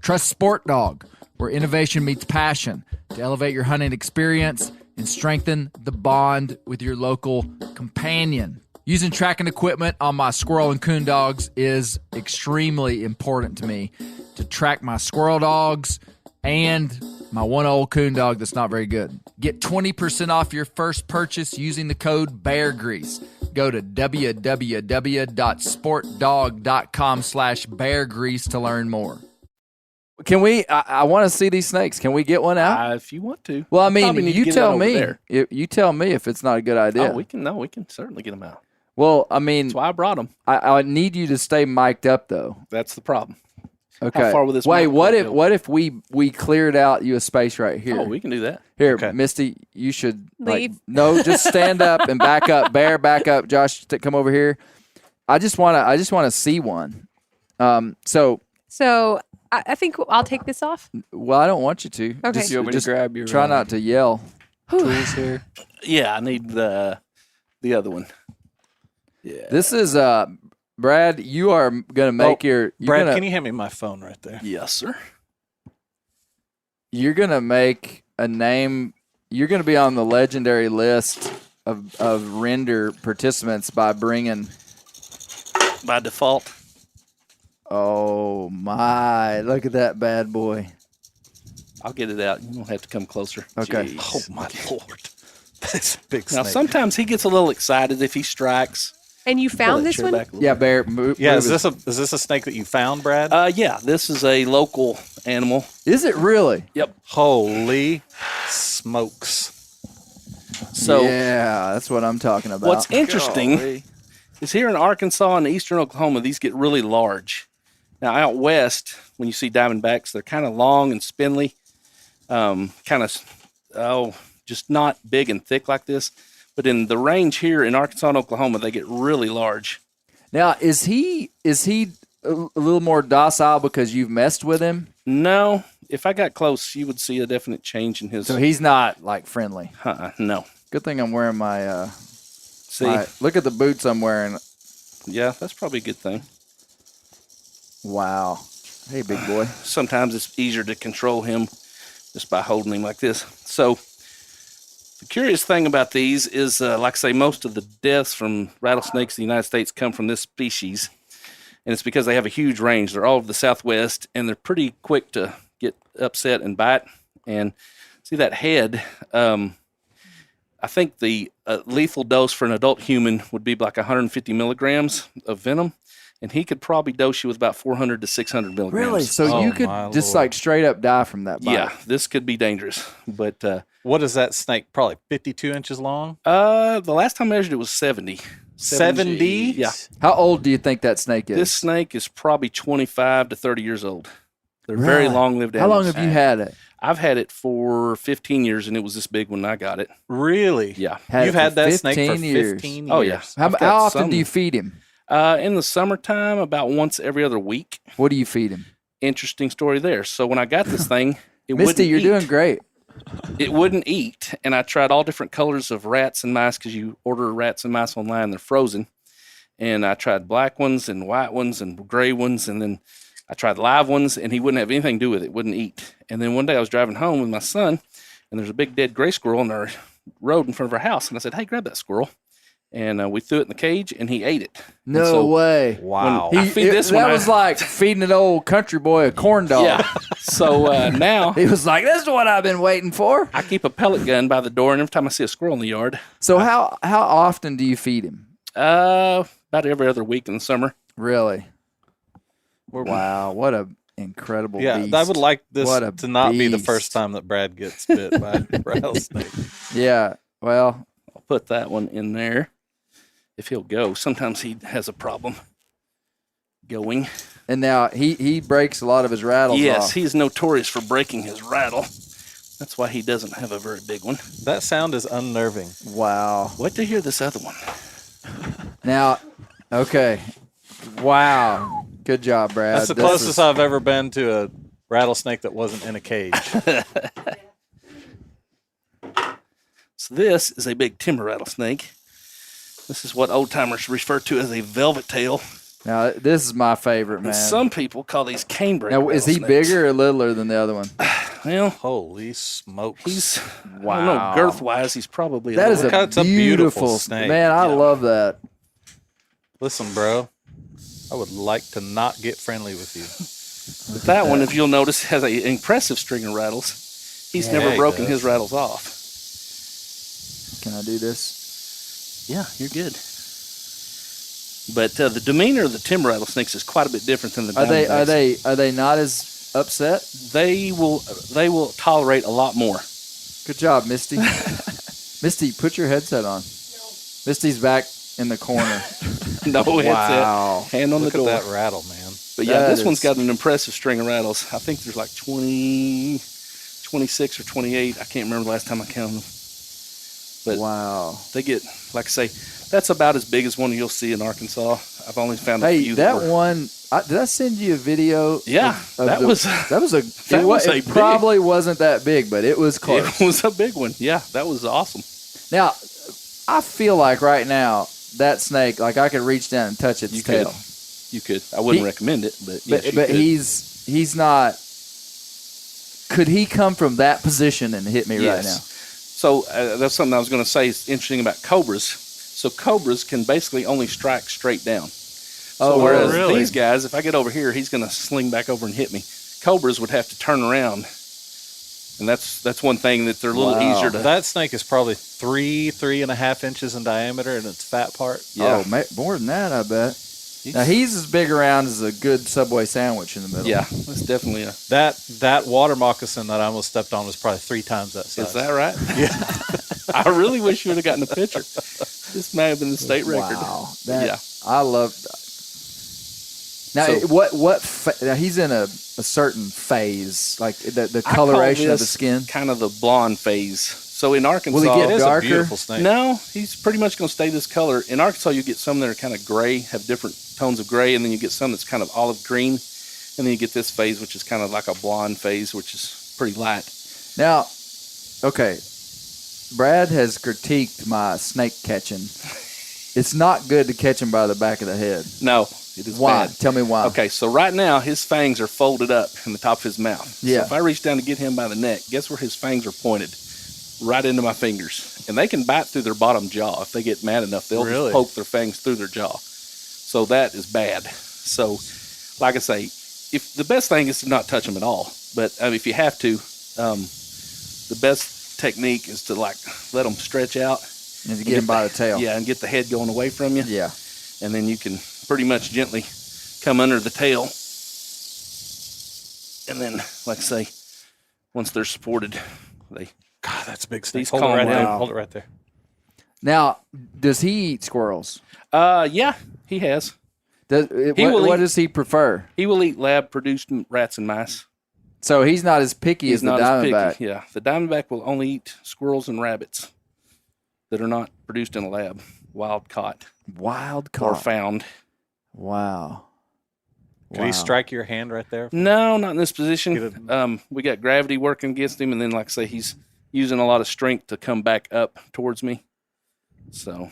Trust Sport Dog, where innovation meets passion, to elevate your hunting experience and strengthen the bond with your local companion. Using tracking equipment on my squirrel and coon dogs is extremely important to me to track my squirrel dogs and my one old coon dog that's not very good. Get 20% off your first purchase using the code BEARGREASE. Go to www.sportdog.com/beargrease to learn more. Can we? I want to see these snakes. Can we get one out? If you want to. Well, I mean, you tell me. You tell me if it's not a good idea. Oh, we can certainly get them out. Well, I mean, that's why I brought them. I need you to stay mic'd up, though. That's the problem. Okay. How far will this? Wait, what if we cleared out you a space right here? Oh, we can do that. Here, okay. Misty, you should leave. No, just stand up and back up. Bear, back up. Josh, come over here. I just want to see one. So I think I'll take this off. Well, I don't want you to. Okay. Just grab your. Try not to yell. Tools here. Yeah, I need the other one. Yeah. This is Brad, you are going to make Brad, can you hand me my phone right there? Yes, sir. You're going to make a name. You're going to be on the legendary list of render participants by bringing. By default. Oh, my. Look at that bad boy. I'll get it out. You don't have to come closer. Okay. Jeez. Oh, my Lord. That's a big snake. Now, sometimes he gets a little excited if he strikes. And you found this one? Yeah, Bear. Move is this a snake that you found, Brad? Yeah, this is a local animal. Is it really? Yep. Holy smokes! So yeah, that's what I'm talking about. What's interesting is here in Arkansas and eastern Oklahoma, these get really large. Now out west, when you see diamondbacks, they're kind of long and spindly, just not big and thick like this. But in the range here in Arkansas and Oklahoma, they get really large. Now, is he a little more docile because you've messed with him? No. If I got close, you would see a definite change in his. So he's not like friendly. No. Good thing I'm wearing my. See, look at the boots I'm wearing. Yeah, that's probably a good thing. Wow. Hey, big boy. Sometimes it's easier to control him just by holding him like this. So. The curious thing about these is, like I say, most of the deaths from rattlesnakes in the United States come from this species. And it's because they have a huge range. They're all over the Southwest, and they're pretty quick to get upset and bite. And see that head, I think the lethal dose for an adult human would be like 150 milligrams of venom, and he could probably dose you with about 400 to 600 milligrams. Really? So you could just like straight up die from that bite? Yeah, this could be dangerous. But what is that snake? Probably 52 inches long? The last time I measured it was 70. 70? Yeah. How old do you think that snake is? This snake is probably 25 to 30 years old. They're very long-lived animals. How long have you had it? I've had it for 15 years, and it was this big when I got it. Really? Yeah. You've had that snake for 15 years? Oh, yeah. How often do you feed him? In the summertime, about once every other week. What do you feed him? Interesting story there. So when I got this thing, it Misty, wouldn't you're eat. doing great. It wouldn't eat, and I tried all different colors of rats and mice because you order rats and mice online, they're frozen. And I tried black ones and white ones and gray ones, and then I tried live ones, and he wouldn't have anything to do with it, wouldn't eat. And then one day I was driving home with my son, and there's a big dead gray squirrel on our road in front of our house. And I said, hey, grab that squirrel. And we threw it in the cage, and he ate it. No way. Wow. That was like feeding an old country boy a corn dog. Yeah. So now he was like, this is what I've been waiting for. I keep a pellet gun by the door, and every time I see a squirrel in the yard. So how often do you feed him? About every other week in the summer. Really? Wow, what a incredible beast. I would like this to not be the first time that Brad gets bit by a rattlesnake. Yeah, well. I'll put that one in there if he'll go. Sometimes he has a problem going. And now he breaks a lot of his rattles off. He's notorious for breaking his rattle. That's why he doesn't have a very big one. That sound is unnerving. Wow. Wait to hear this other one. Now, okay. Wow. Good job, Brad. That's the closest I've ever been to a rattlesnake that wasn't in a cage. So this is a big timber rattlesnake. This is what old timers refer to as a velvet tail. Now, this is my favorite, man. And some people call these canebrake Now, is he bigger or littler than the other one? Well, holy smokes. He's, I don't know, girth-wise, he's probably that is a beautiful snake. Man, I love that. Listen, bro, I would like to not get friendly with you. But that one, if you'll notice, has an impressive string of rattles. He's never broken his rattles off. Can I do this? Yeah, you're good. But the demeanor of the timber rattlesnakes is quite a bit different than the diamondbacks. Are they not as upset? They will tolerate a lot more. Good job, Misty. Misty, put your headset on. No. Misty's back in the corner. No headset. Wow. Hand on Look the door. at that rattle, man. But yeah, this one's got an impressive string of rattles. I think there's like 20, 26 or 28. I can't remember the last time I counted them. But wow. They get, like I say, that's about as big as one you'll see in Arkansas. I've only found a few. That one, did I send you a video? Yeah, that was it probably wasn't that big, but it was close. It was a big one. Yeah, that was awesome. Now, I feel like right now, that snake, like I could reach down and touch its tail. You could. I wouldn't recommend it, but yes, but he's not. Could he come from that position and hit me right now? So that's something I was going to say is interesting about cobras. So cobras can basically only strike straight down. So whereas these guys, if I get over here, he's going to sling back over and hit me. Cobras would have to turn around. And that's one thing that they're a little easier to... That snake is probably 3.5 inches in diameter in its fat part. Yeah. Oh, more than that, I bet. Now, he's as big around as a good Subway sandwich in the middle. Yeah, that's definitely a... That water moccasin that I almost stepped on was probably 3 times that size. Is that right? Yeah. I really wish you would have gotten a picture. This may have been the state record. Wow. I love that. Now, now he's in a certain phase, like the coloration of the skin? Kind of the blonde phase. So in Arkansas, will he get darker? It's a beautiful snake. No, he's pretty much going to stay this color. In Arkansas, you get some that are kind of gray, have different tones of gray, and then you get some that's kind of olive green, and then you get this phase, which is kind of like a blonde phase, which is pretty light. Now, okay, Brad has critiqued my snake catching. It's not good to catch him by the back of the head. No, it is why? bad. Tell me why. Okay, so right now, his fangs are folded up in the top of his mouth. Yeah. So if I reach down to get him by the neck, guess where his fangs are pointed? Right into my fingers. And they can bite through their bottom jaw. If they get mad enough, they'll just poke their fangs through their jaw. So that is bad. So, like I say, if the best thing is to not touch them at all. But if you have to, the best technique is to like let them stretch out. And to get him by the tail. Yeah, and get the head going away from you. Yeah. And then you can pretty much gently come under the tail. And then, like I say, once they're supported, they... God, that's a big snake. Hold Hold it right there. Now, does he eat squirrels? Yeah, he has. What does he prefer? He will eat lab-produced rats and mice. So he's not as picky as the diamondback. Yeah, the diamondback will only eat squirrels and rabbits that are not produced in a lab, wild caught. Wild caught. Or found. Wow. Could he strike your hand right there? No, not in this position. We got gravity working against him, and then, like I say, he's using a lot of strength to come back up towards me. So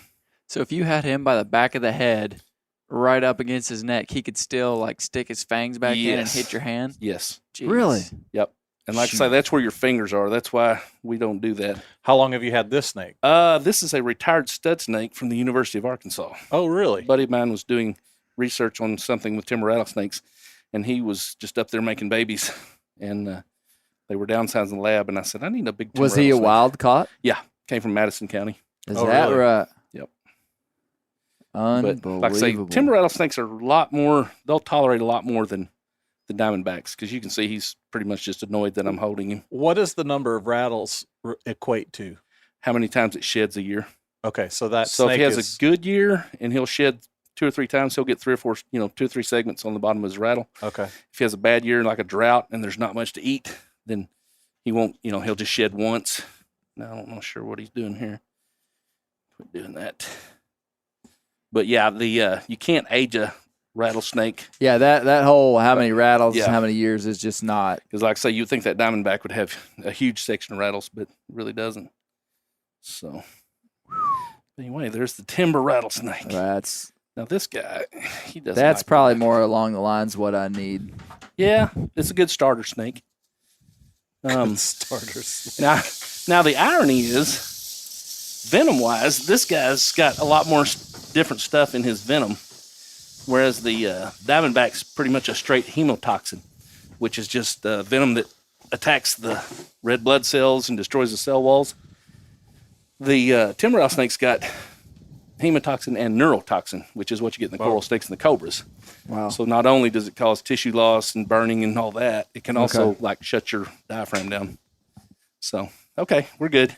if you had him by the back of the head, right up against his neck, he could still like stick his fangs back in and hit your hand? Yes. Jeez. Really? Yep. And like I say, that's where your fingers are. That's why we don't do that. How long have you had this snake? This is a retired stud snake from the University of Arkansas. Oh, really? A buddy of mine was doing research on something with timber rattlesnakes, and he was just up there making babies, and they were downsizing the lab, and I said, I need a big timber Was he a rattlesnake. wild caught? Yeah. Came from Madison County. Is that really? right? Yep. Unbelievable. But like I say, timber rattlesnakes are a lot more, they'll tolerate a lot more than the diamondbacks, because you can see he's pretty much just annoyed that I'm holding him. What does the number of rattles equate to? How many times it sheds a year. Okay, so that So if snake he has is... a good year and he'll shed 2 or 3 times, he'll get 3 or 4, 2 or 3 segments on the bottom of his rattle. Okay. If he has a bad year, like a drought, and there's not much to eat, then he won't, he'll just shed once. Now, I'm not sure what he's doing here. Quit doing that. But yeah, you can't age a rattlesnake. Yeah, that whole how many rattles and how many years is just not. Because like I say, you'd think that diamondback would have a huge section of rattles, but it really doesn't. So anyway, there's the timber rattlesnake. Now this guy, he doesn't. That's like probably that. more along the lines of what I need. Yeah, it's a good starter snake. Starter snake. Now the irony is, venom-wise, this guy's got a lot more different stuff in his venom, whereas the diamondback's pretty much a straight hemotoxin, which is just venom that attacks the red blood cells and destroys the cell walls. The timber rattlesnake's got hemotoxin and neurotoxin, which is what you get in the coral snakes and the cobras. Wow. So not only does it cause tissue loss and burning and all that, it can also like shut your diaphragm down. So, okay, we're good.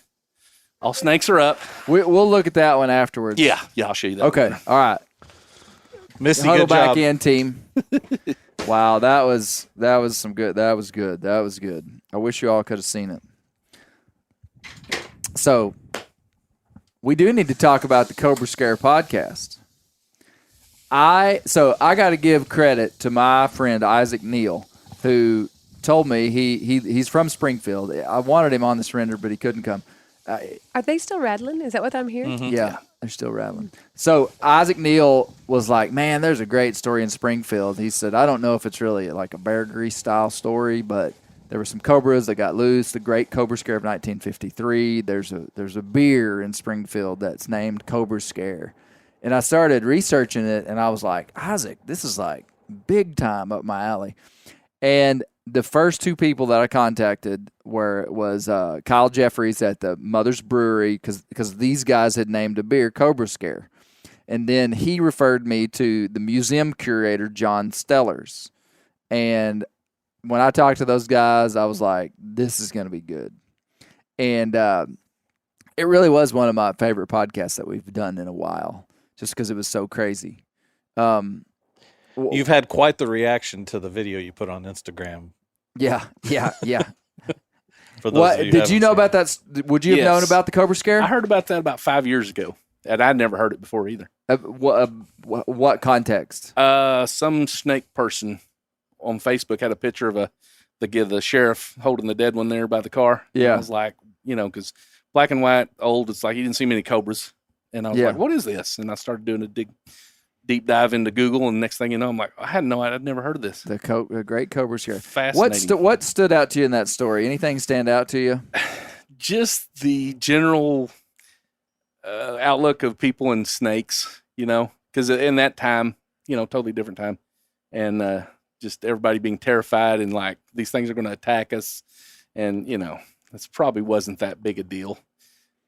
All snakes are up. We'll look at that one afterwards. Yeah, I'll show you that. Okay, one. all right. Missy, Huddle good back job. in, team. Wow, that was some good. That was good. I wish you all could have seen it. So, we do need to talk about the Cobra Scare podcast. I got to give credit to my friend Isaac Neal, who told me he's from Springfield. I wanted him on the surrender, but he couldn't come. Are they still rattling? Is that what I'm hearing? Mm-hmm. Yeah, they're still rattling. So Isaac Neal was like, man, there's a great story in Springfield. He said, I don't know if it's really like a Bear Grease style story, but there were some cobras that got loose. The Great Cobra Scare of 1953. There's a beer in Springfield that's named Cobra Scare. And I started researching it, and I was like, Isaac, this is like big time up my alley. And the first 2 people that I contacted was Kyle Jeffries at the Mother's Brewery, because these guys had named a beer Cobra Scare. And then he referred me to the museum curator, John Stellers. And when I talked to those guys, I was like, this is going to be good. And it really was one of my favorite podcasts that we've done in a while, just because it was so crazy. You've had quite the reaction to the video you put on Instagram. Yeah. For those of you did you know about that? Would you have known Yes. about the Cobra Scare? I heard about that about 5 years ago, and I'd never heard it before either. What context? Some snake person on Facebook had a picture of the sheriff holding the dead one there by the car. Yeah. And I was like, because black and white, old, it's like you didn't see many cobras. And I was like, what is this? And I started doing a deep dive into Google, and next thing you know, I'm like, I had no idea. I'd never heard of this. The Great Cobra Scare. Fascinating. What stood out to you in that story? Anything stand out to you? Just the general outlook of people and snakes, because in that time, totally different time. And just everybody being terrified and like, these things are going to attack us. And, This probably wasn't that big a deal.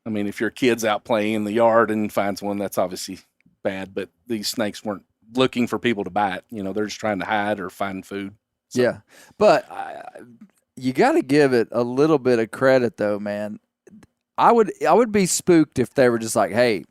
I mean, if your kid's out playing in the yard and finds one, that's obviously bad. But these snakes weren't looking for people to bite. They're just trying to hide or find food. So. Yeah, but you got to give it a little bit of credit, though, man. I would be spooked if they were just like, hey,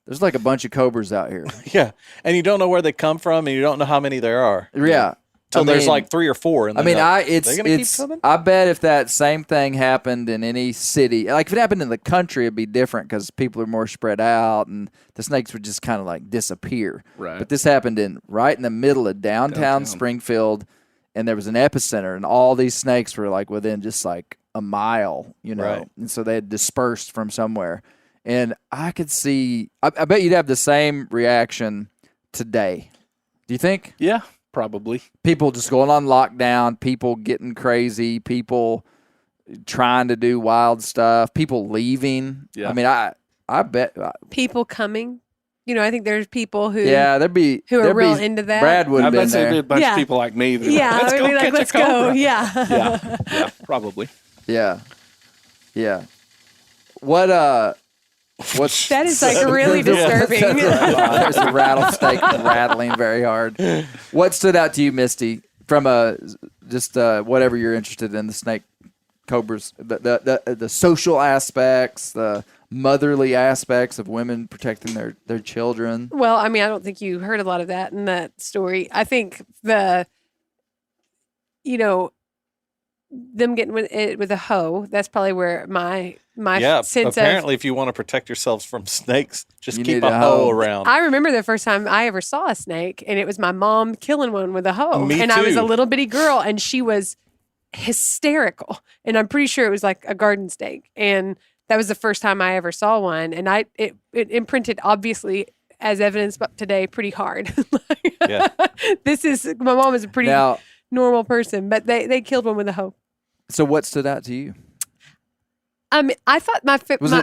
there's like a bunch of cobras out here. Yeah, and you don't know where they come from, and you don't know how many there are. Yeah. Till there's like 3 or 4. And I bet if that same thing happened in any city, like if it happened in the country, it'd be different because people are more spread out and the snakes would just kind of like disappear. Right. But this happened right in the middle of downtown Springfield, and there was an epicenter, and all these snakes were like within just like a mile, Right. And so they had dispersed from somewhere. And I could see, I bet you'd have the same reaction today. Do you think? Yeah. Probably. People just going on lockdown, people getting crazy, people trying to do wild stuff, people leaving. Yeah. I mean, I bet. People coming. I think there's people who who are real into that. Brad would have been there. There'd be a bunch of people like me. That let's go. Yeah. Yeah, probably. Yeah. Yeah. What's that is like really disturbing. There's a rattlesnake rattling very hard. What stood out to you, Misty, from whatever you're interested in, the snake cobras, the social aspects, the motherly aspects of women protecting their children? Well, I mean, I don't think you heard a lot of that in that story. I think them getting with a hoe, that's probably where my sense apparently if you want to protect yourselves from snakes, just keep a hoe around. I remember the first time I ever saw a snake, and it was my mom killing one with a hoe. Me and too. I was a little bitty girl, and she was hysterical, and I'm pretty sure it was like a garden snake, and that was the first time I ever saw one, and it imprinted, obviously, as evidenced today, pretty hard. Yeah. My mom is a pretty normal person, but they killed one with a hoe. So what stood out to you? I thought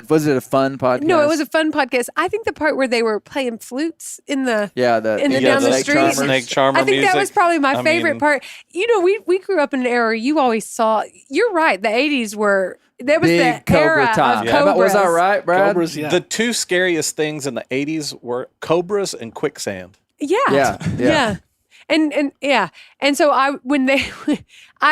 was it a fun podcast? No, it was a fun podcast. I think the part where they were playing flutes in the down the street, snake charmer. I think music. That was probably my favorite part. We grew up in an era where you always saw. You're right. The 80s were. That was big the Cobra era time. of cobras. Was I right, Brad? Cobras, yeah. The 2 scariest things in the 80s were cobras and quicksand. Yeah. And so I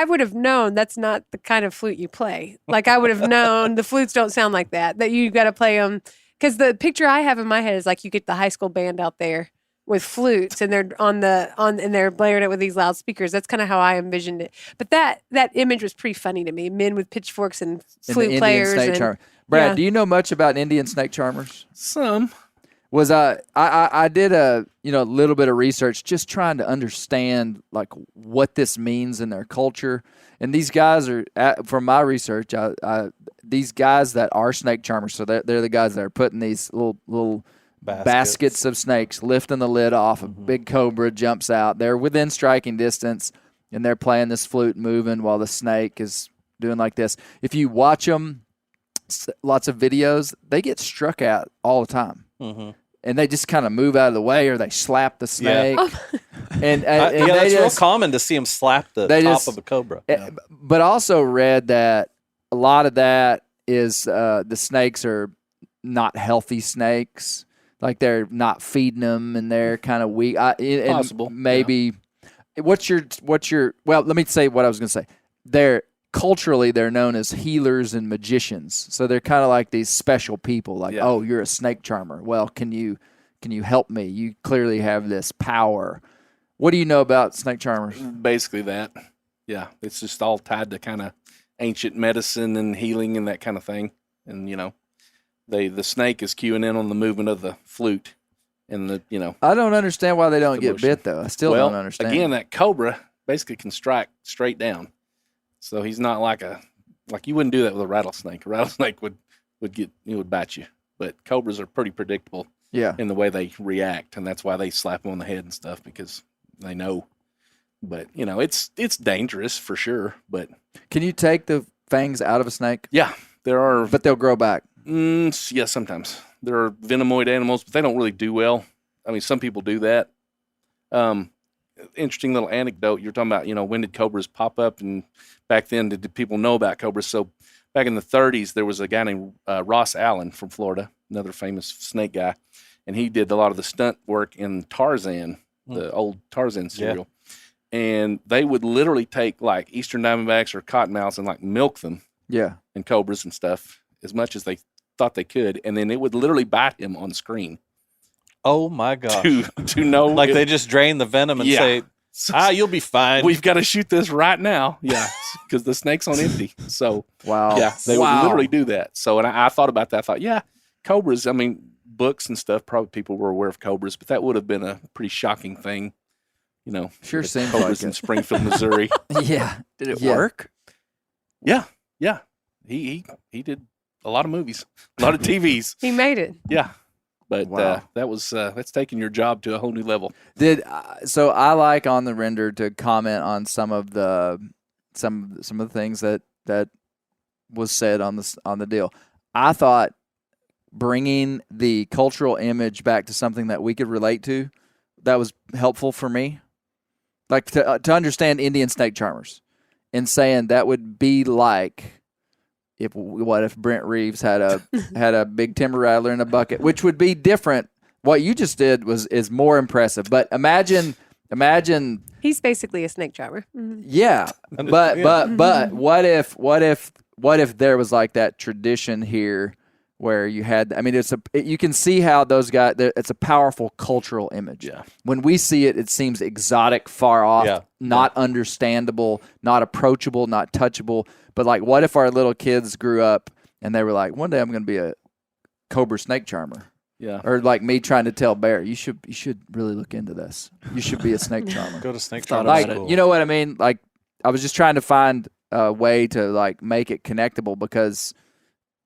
would have known that's not the kind of flute you play. Like I would have known the flutes don't sound like that. That you got to play them because the picture I have in my head is like you get the high school band out there with flutes and they're and they're blaring it with these loudspeakers. That's kind of how I envisioned it. But that image was pretty funny to me. Men with pitchforks and flute players. Brad, do you know much about Indian snake charmers? Some. Was I did a little bit of research just trying to understand like what this means in their culture, and these guys are from my research. These guys that are snake charmers, so they're the guys that are putting these little baskets of snakes, lifting the lid off. A big cobra jumps out. They're within striking distance, and they're playing this flute, moving while the snake is doing like this. If you watch them, lots of videos, they get struck at all the time. Mm-hmm. And they just kind of move out of the way, or they slap the snake. Yeah. and that's real common to see them slap the top of a cobra. But also read that a lot of that is the snakes are not healthy snakes. Like they're not feeding them, and they're kind of weak. Possible. Maybe. Yeah. What's your? Well, let me say what I was going to say. Culturally, they're known as healers and magicians. So they're kind of like these special people. Like, oh, you're a snake charmer. Well, can you help me? You clearly have this power. What do you know about snake charmers? Basically that. Yeah, it's just all tied to kind of ancient medicine and healing and that kind of thing. And the snake is cueing in on the movement of the flute, and I don't understand why they don't get bit though. I still don't understand. Again, that cobra basically can strike straight down. So he's not like you wouldn't do that with a rattlesnake. A rattlesnake would bite you. But cobras are pretty predictable in the way they react, and that's why they slap them on the head and stuff, because they know. But it's dangerous for sure. But can you take the fangs out of a snake? Yeah, there are. But they'll grow back. Yeah, sometimes there are venomoid animals, but they don't really do well. I mean, some people do that. Interesting little anecdote. You're talking about, when did cobras pop up, and back then did people know about cobras? So back in the 30s, there was a guy named Ross Allen from Florida, another famous snake guy, and he did a lot of the stunt work in Tarzan, the old Tarzan serial. Yeah. And they would literally take like Eastern Diamondbacks or cottonmouths and like milk them, and cobras and stuff as much as they thought they could, and then it would literally bite him on screen. Oh my gosh! To know, like they just drain the venom and say, you'll be fine. We've got to shoot this right now. Yeah, because the snake's on empty. So they would literally do that. So and I thought about that. I thought, cobras. I mean, books and stuff. Probably people were aware of cobras, but that would have been a pretty shocking thing. You know, sure seems cobras like in Springfield, Missouri. Yeah, did it work? Yeah. He did a lot of movies, a lot of TVs. He made it. Yeah. But that's taking your job to a whole new level. So I like on the render to comment on some of the things that was said on the deal. I thought bringing the cultural image back to something that we could relate to, that was helpful for me. Like to understand Indian snake charmers, and saying that would be like if Brent Reeves had a big timber rattler in a bucket, which would be different. What you just did is more impressive. But imagine he's basically a snake charmer. Mm-hmm. Yeah, but what if there was like that tradition here where you had? I mean, you can see how those guys. It's a powerful cultural image. Yeah. When we see it, it seems exotic, far off, not understandable, not approachable, not touchable. But like, what if our little kids grew up and they were like, one day I'm going to be a cobra snake charmer? Yeah. Or like me trying to tell Bear, you should really look into this. You should be a snake charmer. Go to snake charmer like, school. You know what I mean? Like, I was just trying to find a way to like make it connectable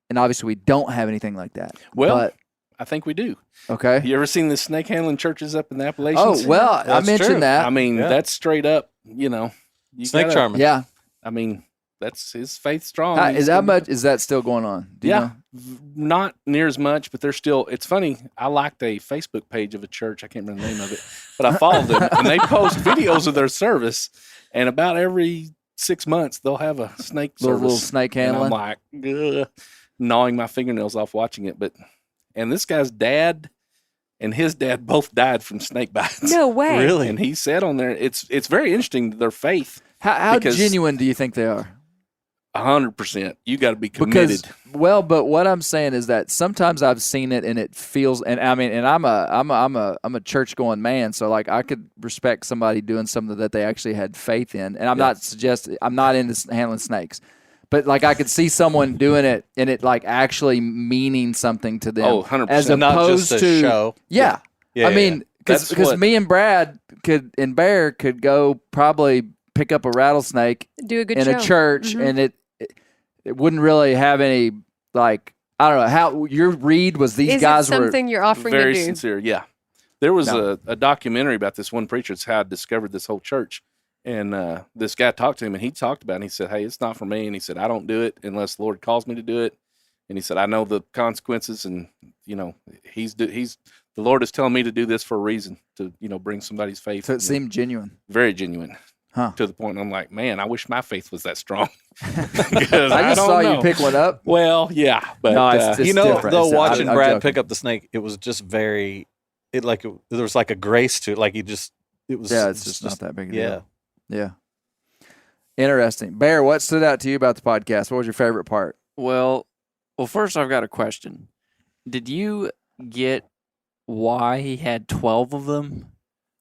and obviously we don't have anything like that. Well, I think we do. Okay. You ever seen the snake handling churches up in the Appalachians? Oh, well, I mentioned that. I mean, that's straight up, snake charmer. Yeah. I mean, that's his faith strong. Is that still going on? Do you know? Not near as much, but they're still. It's funny. I liked a Facebook page of a church. I can't remember the name of it, but I followed them, and they post videos of their service. And about every 6 months, they'll have a snake service. Little snake handling. And I'm like, gnawing my fingernails off watching it. And this guy's dad and his dad both died from snake bites. No way. Really? And he said on there, it's very interesting, their faith. How genuine do you think they are? 100%. You got to be committed. But what I'm saying is that sometimes I've seen it and it feels, and I mean, and I'm a church going man, so like I could respect somebody doing something that they actually had faith in, and I'm not into handling snakes, but like I could see someone doing it and it like actually meaning something to them. Oh, 100%. As opposed not just a to show. Yeah. I mean, because me and Brad and Bear could go probably pick up a rattlesnake do a good in show. A church, and it wouldn't really have any, like, I don't know how your read was. These guys were something you're offering very to do. sincere. Yeah, there was a documentary about this one preacher. It's how I discovered this whole church, and this guy talked to him, and he talked about it. And he said, "Hey, it's not for me." And he said, "I don't do it unless the Lord calls me to do it." And he said, "I know the consequences, and the Lord is telling me to do this for a reason to bring somebody's faith." So it seemed genuine, very genuine. Huh. To the point I'm like, man, I wish my faith was that strong. I just saw you pick one up. Well, yeah, but no, it's different. Though watching Brad pick up the snake, it was just there was like a grace to it. Like it was. Yeah, it's just not that big a deal. Yeah. Interesting. Bear, what stood out to you about the podcast? What was your favorite part? Well, first I've got a question. Did you get why he had 12 of them?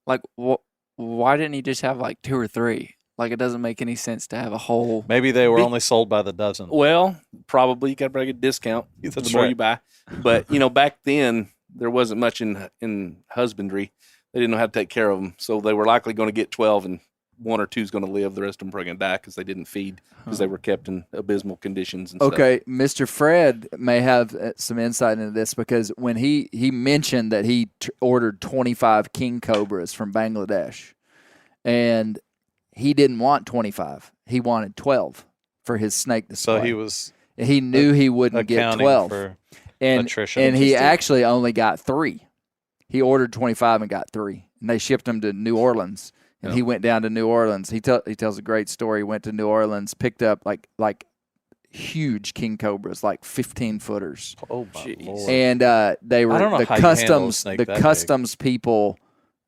Like, why didn't he just have like 2 or 3? Like, it doesn't make any sense to have a whole. Maybe they were only sold by the dozen. Well, probably you got to bring a discount the more you buy. But back then there wasn't much in husbandry. They didn't know how to take care of them, so they were likely going to get 12, and 1 or 2 is going to live. The rest of them are going to die because they didn't feed, because they were kept in abysmal conditions. And okay, stuff. Mr. Fred may have some insight into this, because when he mentioned that he ordered 25 king cobras from Bangladesh, and he didn't want 25, he wanted 12 for his snake display. So he knew he wouldn't get 12, and he actually only got 3. He ordered 25 and got 3, and they shipped them to New Orleans. And he went down to New Orleans. He tells a great story. He went to New Orleans, picked up like huge king cobras, like 15-footers. Oh my Lord. And they were I don't know the how you handle a customs snake the that big. customs people.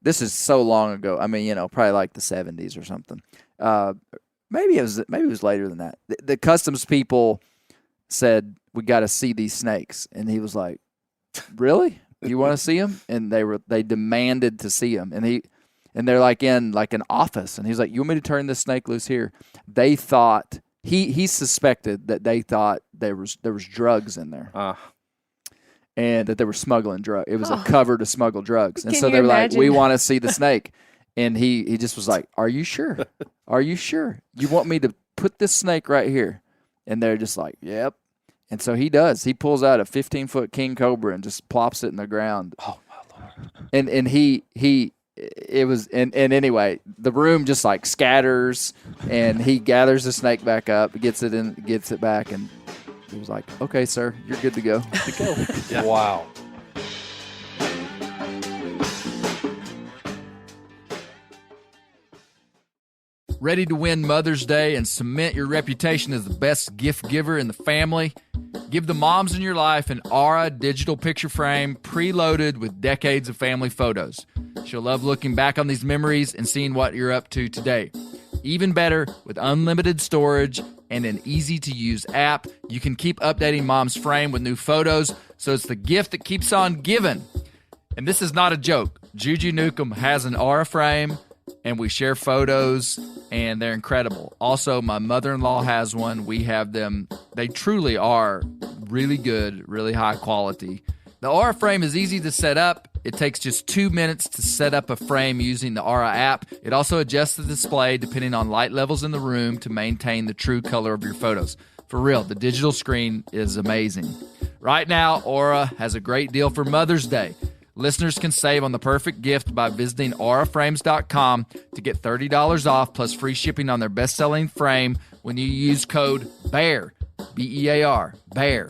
This is so long ago. I mean, probably like the 70s or something. Maybe it was later than that. The customs people said, "We got to see these snakes," and he was like, "Really? You want to see them?" And they demanded to see them, and they're like in like an office, and he's like, "You want me to turn this snake loose here?" They thought he suspected that they thought there was drugs in there, and that they were smuggling drugs. It was a cover to smuggle drugs, and so they were like, "We want to see the snake." And he just was like, "Are you sure? Are you sure? You want me to put this snake right here?" And they're just like, "Yep." And so he does. He pulls out a 15-foot king cobra and just plops it in the ground. Oh my Lord! And anyway, the room just like scatters, and he gathers the snake back up, gets it back, and he was like, "Okay, sir, you're good to go." Good to go. Yeah. Wow. Ready to win Mother's Day and cement your reputation as the best gift giver in the family? Give the moms in your life an Aura digital picture frame preloaded with decades of family photos. She'll love looking back on these memories and seeing what you're up to today. Even better, with unlimited storage and an easy-to-use app, you can keep updating mom's frame with new photos, so it's the gift that keeps on giving. And this is not a joke. Juju Newcomb has an Aura frame, and we share photos, and they're incredible. Also, my mother-in-law has one. We have them. They truly are really good, really high quality. The Aura frame is easy to set up. It takes just 2 minutes to set up a frame using the Aura app. It also adjusts the display depending on light levels in the room to maintain the true color of your photos. For real, the digital screen is amazing. Right now, Aura has a great deal for Mother's Day. Listeners can save on the perfect gift by visiting auraframes.com to get $30 off plus free shipping on their best-selling frame when you use code BEAR, B-E-A-R, BEAR.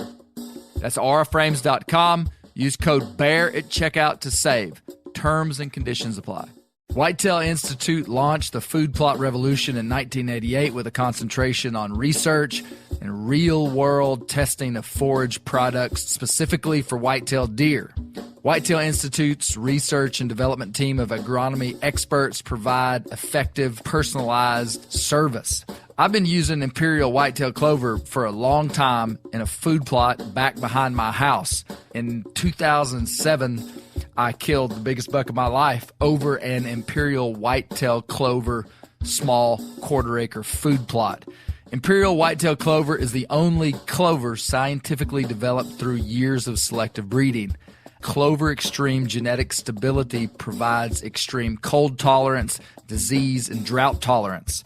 That's auraframes.com. Use code BEAR at checkout to save. Terms and conditions apply. Whitetail Institute launched the food plot revolution in 1988 with a concentration on research and real-world testing of forage products specifically for whitetail deer. Whitetail Institute's research and development team of agronomy experts provide effective, personalized service. I've been using Imperial whitetail clover for a long time in a food plot back behind my house. In 2007, I killed the biggest buck of my life over an Imperial whitetail clover small quarter-acre food plot. Imperial whitetail clover is the only clover scientifically developed through years of selective breeding. Clover Extreme genetic stability provides extreme cold tolerance, disease, and drought tolerance.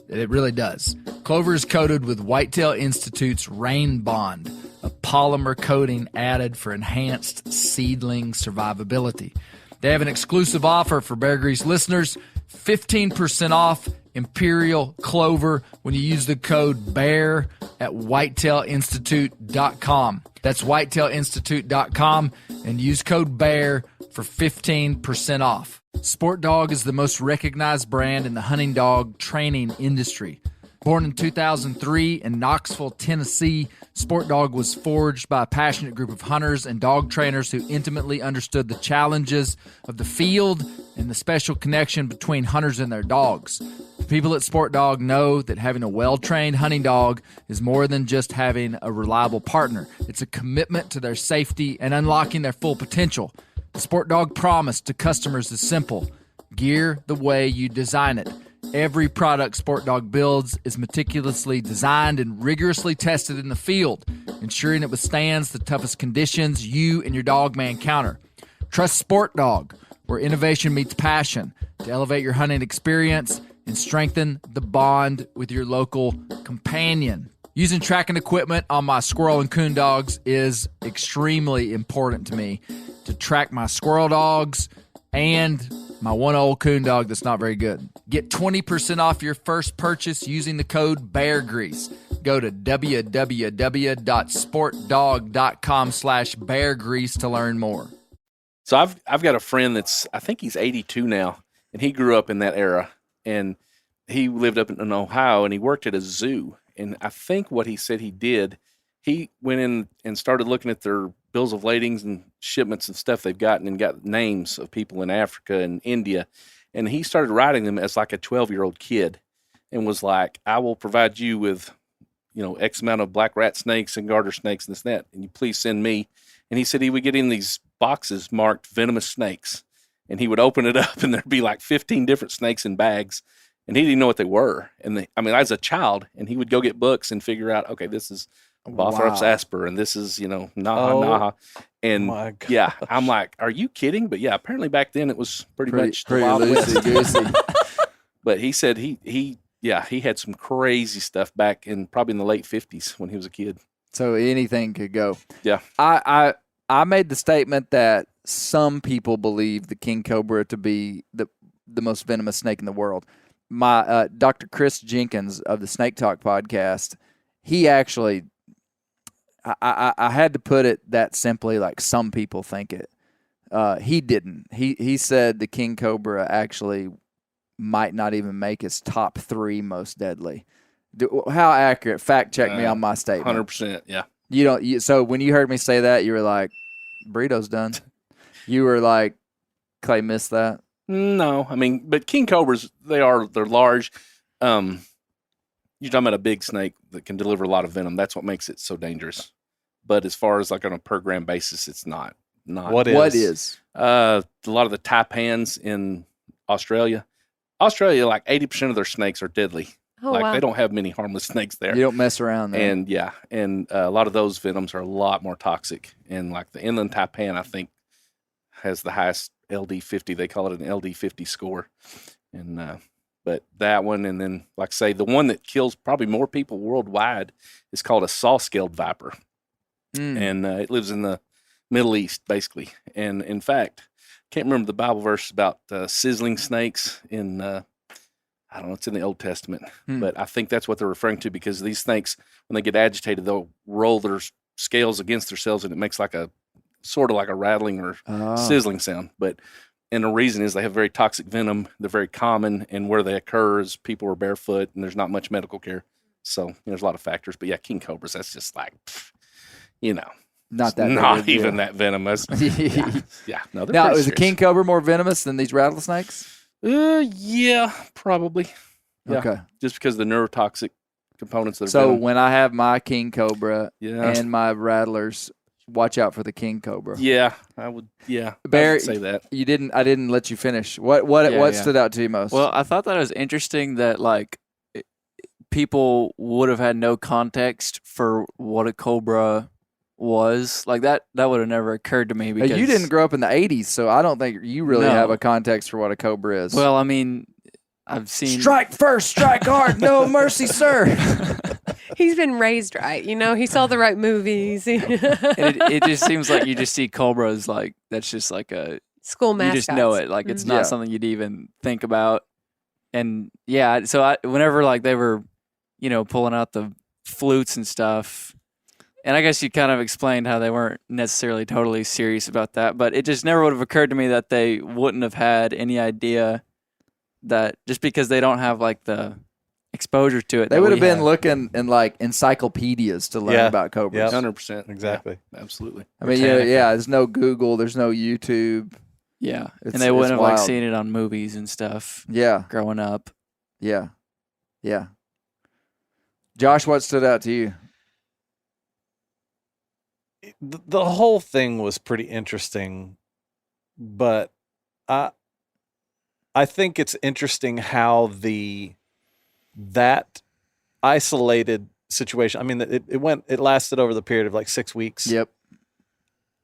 It really does. Clover is coated with Whitetail Institute's Rain Bond, a polymer coating added for enhanced seedling survivability. They have an exclusive offer for Bear Grease listeners, 15% off Imperial Clover when you use the code BEAR at whitetailinstitute.com. That's whitetailinstitute.com and use code BEAR for 15% off. Sport Dog is the most recognized brand in the hunting dog training industry. Born in 2003 in Knoxville, Tennessee, Sport Dog was forged by a passionate group of hunters and dog trainers who intimately understood the challenges of the field and the special connection between hunters and their dogs. The people at Sport Dog know that having a well-trained hunting dog is more than just having a reliable partner. It's a commitment to their safety and unlocking their full potential. The Sport Dog promise to customers is simple: gear the way you design it. Every product Sport Dog builds is meticulously designed and rigorously tested in the field, ensuring it withstands the toughest conditions you and your dog may encounter. Trust Sport Dog, where innovation meets passion, to elevate your hunting experience and strengthen the bond with your local companion. Using tracking equipment on my squirrel and coon dogs is extremely important to me to track my squirrel dogs and my one old coon dog that's not very good. Get 20% off your first purchase using the code BEARGREASE. Go to www.sportdog.com/beargrease to learn more. So I've got a friend that's, I think he's 82 now, and he grew up in that era, and he lived up in Ohio, and he worked at a zoo, And I think what he said he did, he went in and started looking at their bills of ladings and shipments and stuff they've gotten and got names of people in Africa and India. And he started writing them as like a 12-year-old kid and was like, I will provide you with, X amount of black rat snakes and garter snakes and this and that. And you please send me. And he said he would get in these boxes marked venomous snakes. And he would open it up and there'd be like 15 different snakes in bags. And he didn't know what they were. And I was a child, and he would go get books and figure out, okay, this is Bothrops asper, and this is, Naha. And yeah, I'm like, are you kidding? But yeah, apparently back then it was pretty much the Wild West. But he said he had some crazy stuff back probably in the late 50s when he was a kid. So anything could go. Yeah. I made the statement that some people believe the king cobra to be the most venomous snake in the world. My Dr. Chris Jenkins of the Snake Talk podcast, he actually, I had to put it that simply, like some people think it. He didn't. He said the king cobra actually might not even make his top 3 most deadly. How accurate? Fact check me on my statement. 100%. Yeah. So when you heard me say that, you were like, burrito's done. You were like, Clay missed that. No, but king cobras, they're large. You're talking about a big snake that can deliver a lot of venom. That's what makes it so dangerous. But as far as like on a per gram basis, it's not. What is? A lot of the taipans in Australia, like 80% of their snakes are deadly. Oh, like wow. they don't have many harmless snakes there. You don't mess around there. And a lot of those venoms are a lot more toxic. And like the inland taipan, I think, has the highest LD50. They call it an LD50 score. And but that one, and then like I say, the one that kills probably more people worldwide is called a saw-scaled viper. And it lives in the Middle East, basically. And in fact, can't remember the Bible verse about sizzling snakes in I don't know, it's in the Old Testament, but I think that's what they're referring to, because these snakes, when they get agitated, they'll roll their scales against themselves, and it makes like a sort of like a rattling or sizzling sound. And the reason is they have very toxic venom. They're very common, and where they occur is people are barefoot, and there's not much medical care. So there's a lot of factors. But yeah, king cobras, that's just like, not even that venomous. Yeah. No, now, is a king cobra more venomous than these rattlesnakes? Yeah, probably. Yeah. Okay. Just because of the neurotoxic components that are So when I have my king cobra Yeah. and my rattlers, watch out for the king cobra. Yeah, I would. Yeah, Barry, I would say that. You didn't. I didn't let you finish. What stood out to you most? Well, I thought that was interesting that like people would have had no context for what a cobra was. Like that would have never occurred to me, because you didn't grow up in the 80s, so I don't think you really have a context for what a cobra is. Well, I've seen strike first, strike hard, no mercy, sir. He's been raised right. He saw the right movies. and it just seems like you just see cobras like that's just like a school mascots. You just know it. Like it's not something you'd even think about. And yeah, so whenever like they were, pulling out the flutes and stuff, and I guess you kind of explained how they weren't necessarily totally serious about that, but it just never would have occurred to me that they wouldn't have had any idea that just because they don't have like the exposure to it. They would have been looking in like encyclopedias to learn about cobras. 100%. Exactly. Yeah, absolutely. There's no Google, there's no YouTube. Yeah. And they wouldn't have like seen it on movies and stuff. Yeah. Growing up. Yeah. Yeah. Josh, what stood out to you? The whole thing was pretty interesting, but I think it's interesting how that isolated situation. It lasted over the period of like 6 weeks. Yep.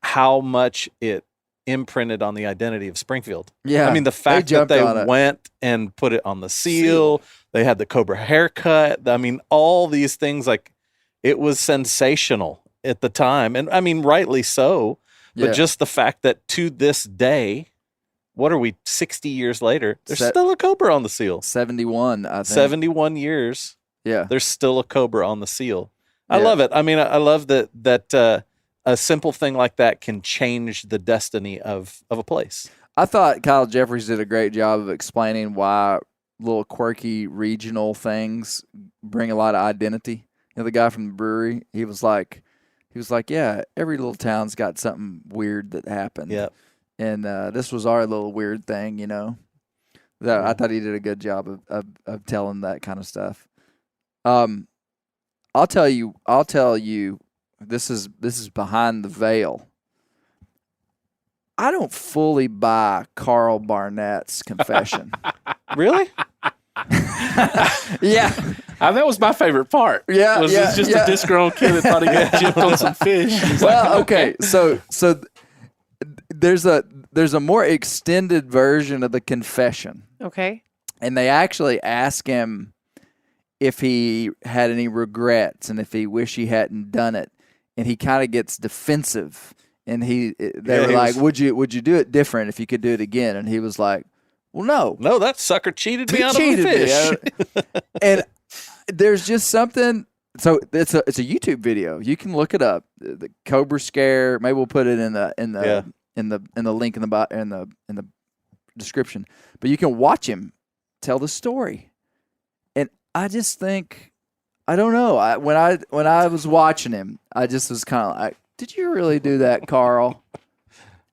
How much it imprinted on the identity of Springfield. Yeah. The fact that they went and put it on the seal, they had the Cobra haircut. All these things, like it was sensational at the time. And rightly so, but just the fact that to this day, what are we, 60 years later, there's still a Cobra on the seal. 71, I think. 71 years. Yeah. There's still a Cobra on the seal. I love it. I love that a simple thing like that can change the destiny of a place. I thought Kyle Jeffries did a great job of explaining why little quirky regional things bring a lot of identity. You know, the guy from the brewery, he was like, yeah, every little town's got something weird that happened. Yep. And this was our little weird thing, you know. That I thought he did a good job of telling that kind of stuff. I'll tell you. This is behind the veil. I don't fully buy Carl Barnett's confession. Really? Yeah. That was my favorite part. Yeah, was yeah, just yeah. a disgruntled kid that thought he got gypped on some fish. He's Well, like, okay. So there's a more extended version of the confession, Okay. and they actually ask him if he had any regrets and if he wish he hadn't done it, and he kind of gets defensive. And they were like, "Would you do it different if you could do it again?" And he was like, "Well, no, No, that sucker cheated me He out cheated of me. the fish. And there's just something. So it's a YouTube video. You can look it up. The Cobra scare. Maybe we'll put it in the link in the description. But you can watch him tell the story. And I just think, I don't know. When I was watching him, I just was kind of like, did you really do that, Carl?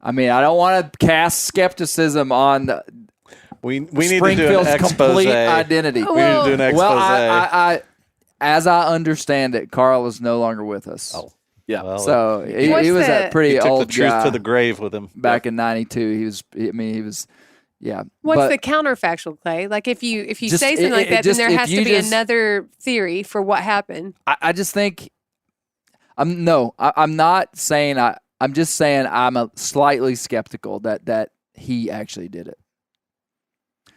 I mean, I don't want to cast skepticism on We need to do an Springfield's expose. complete identity. We need to do an expose. Well, I as I understand it, Carl is no longer with us. Oh. yeah. Well, So he What's was the- a pretty he took old the truth guy to the grave with him. back in '92. He was, yeah. What's But the counterfactual, Clay? Like if you Just- say something like it that, just- then there if has to you be just- another theory for what happened. I just think I'm not saying I'm just saying I'm slightly skeptical that he actually did it.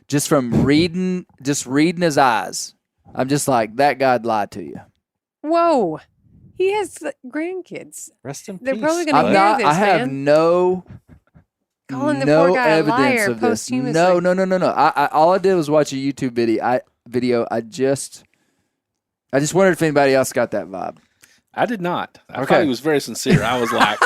Just from reading his eyes, I'm just like, that guy'd lie to you. Whoa, he has grandkids. Rest in They're peace. probably gonna I'm hear not. this, I have man. no Calling the poor guy a evidence liar of this. posthumously. No. I all I did was watch a YouTube video. I just wondered if anybody else got that vibe. I did not. I Okay. thought he was very sincere. I was like,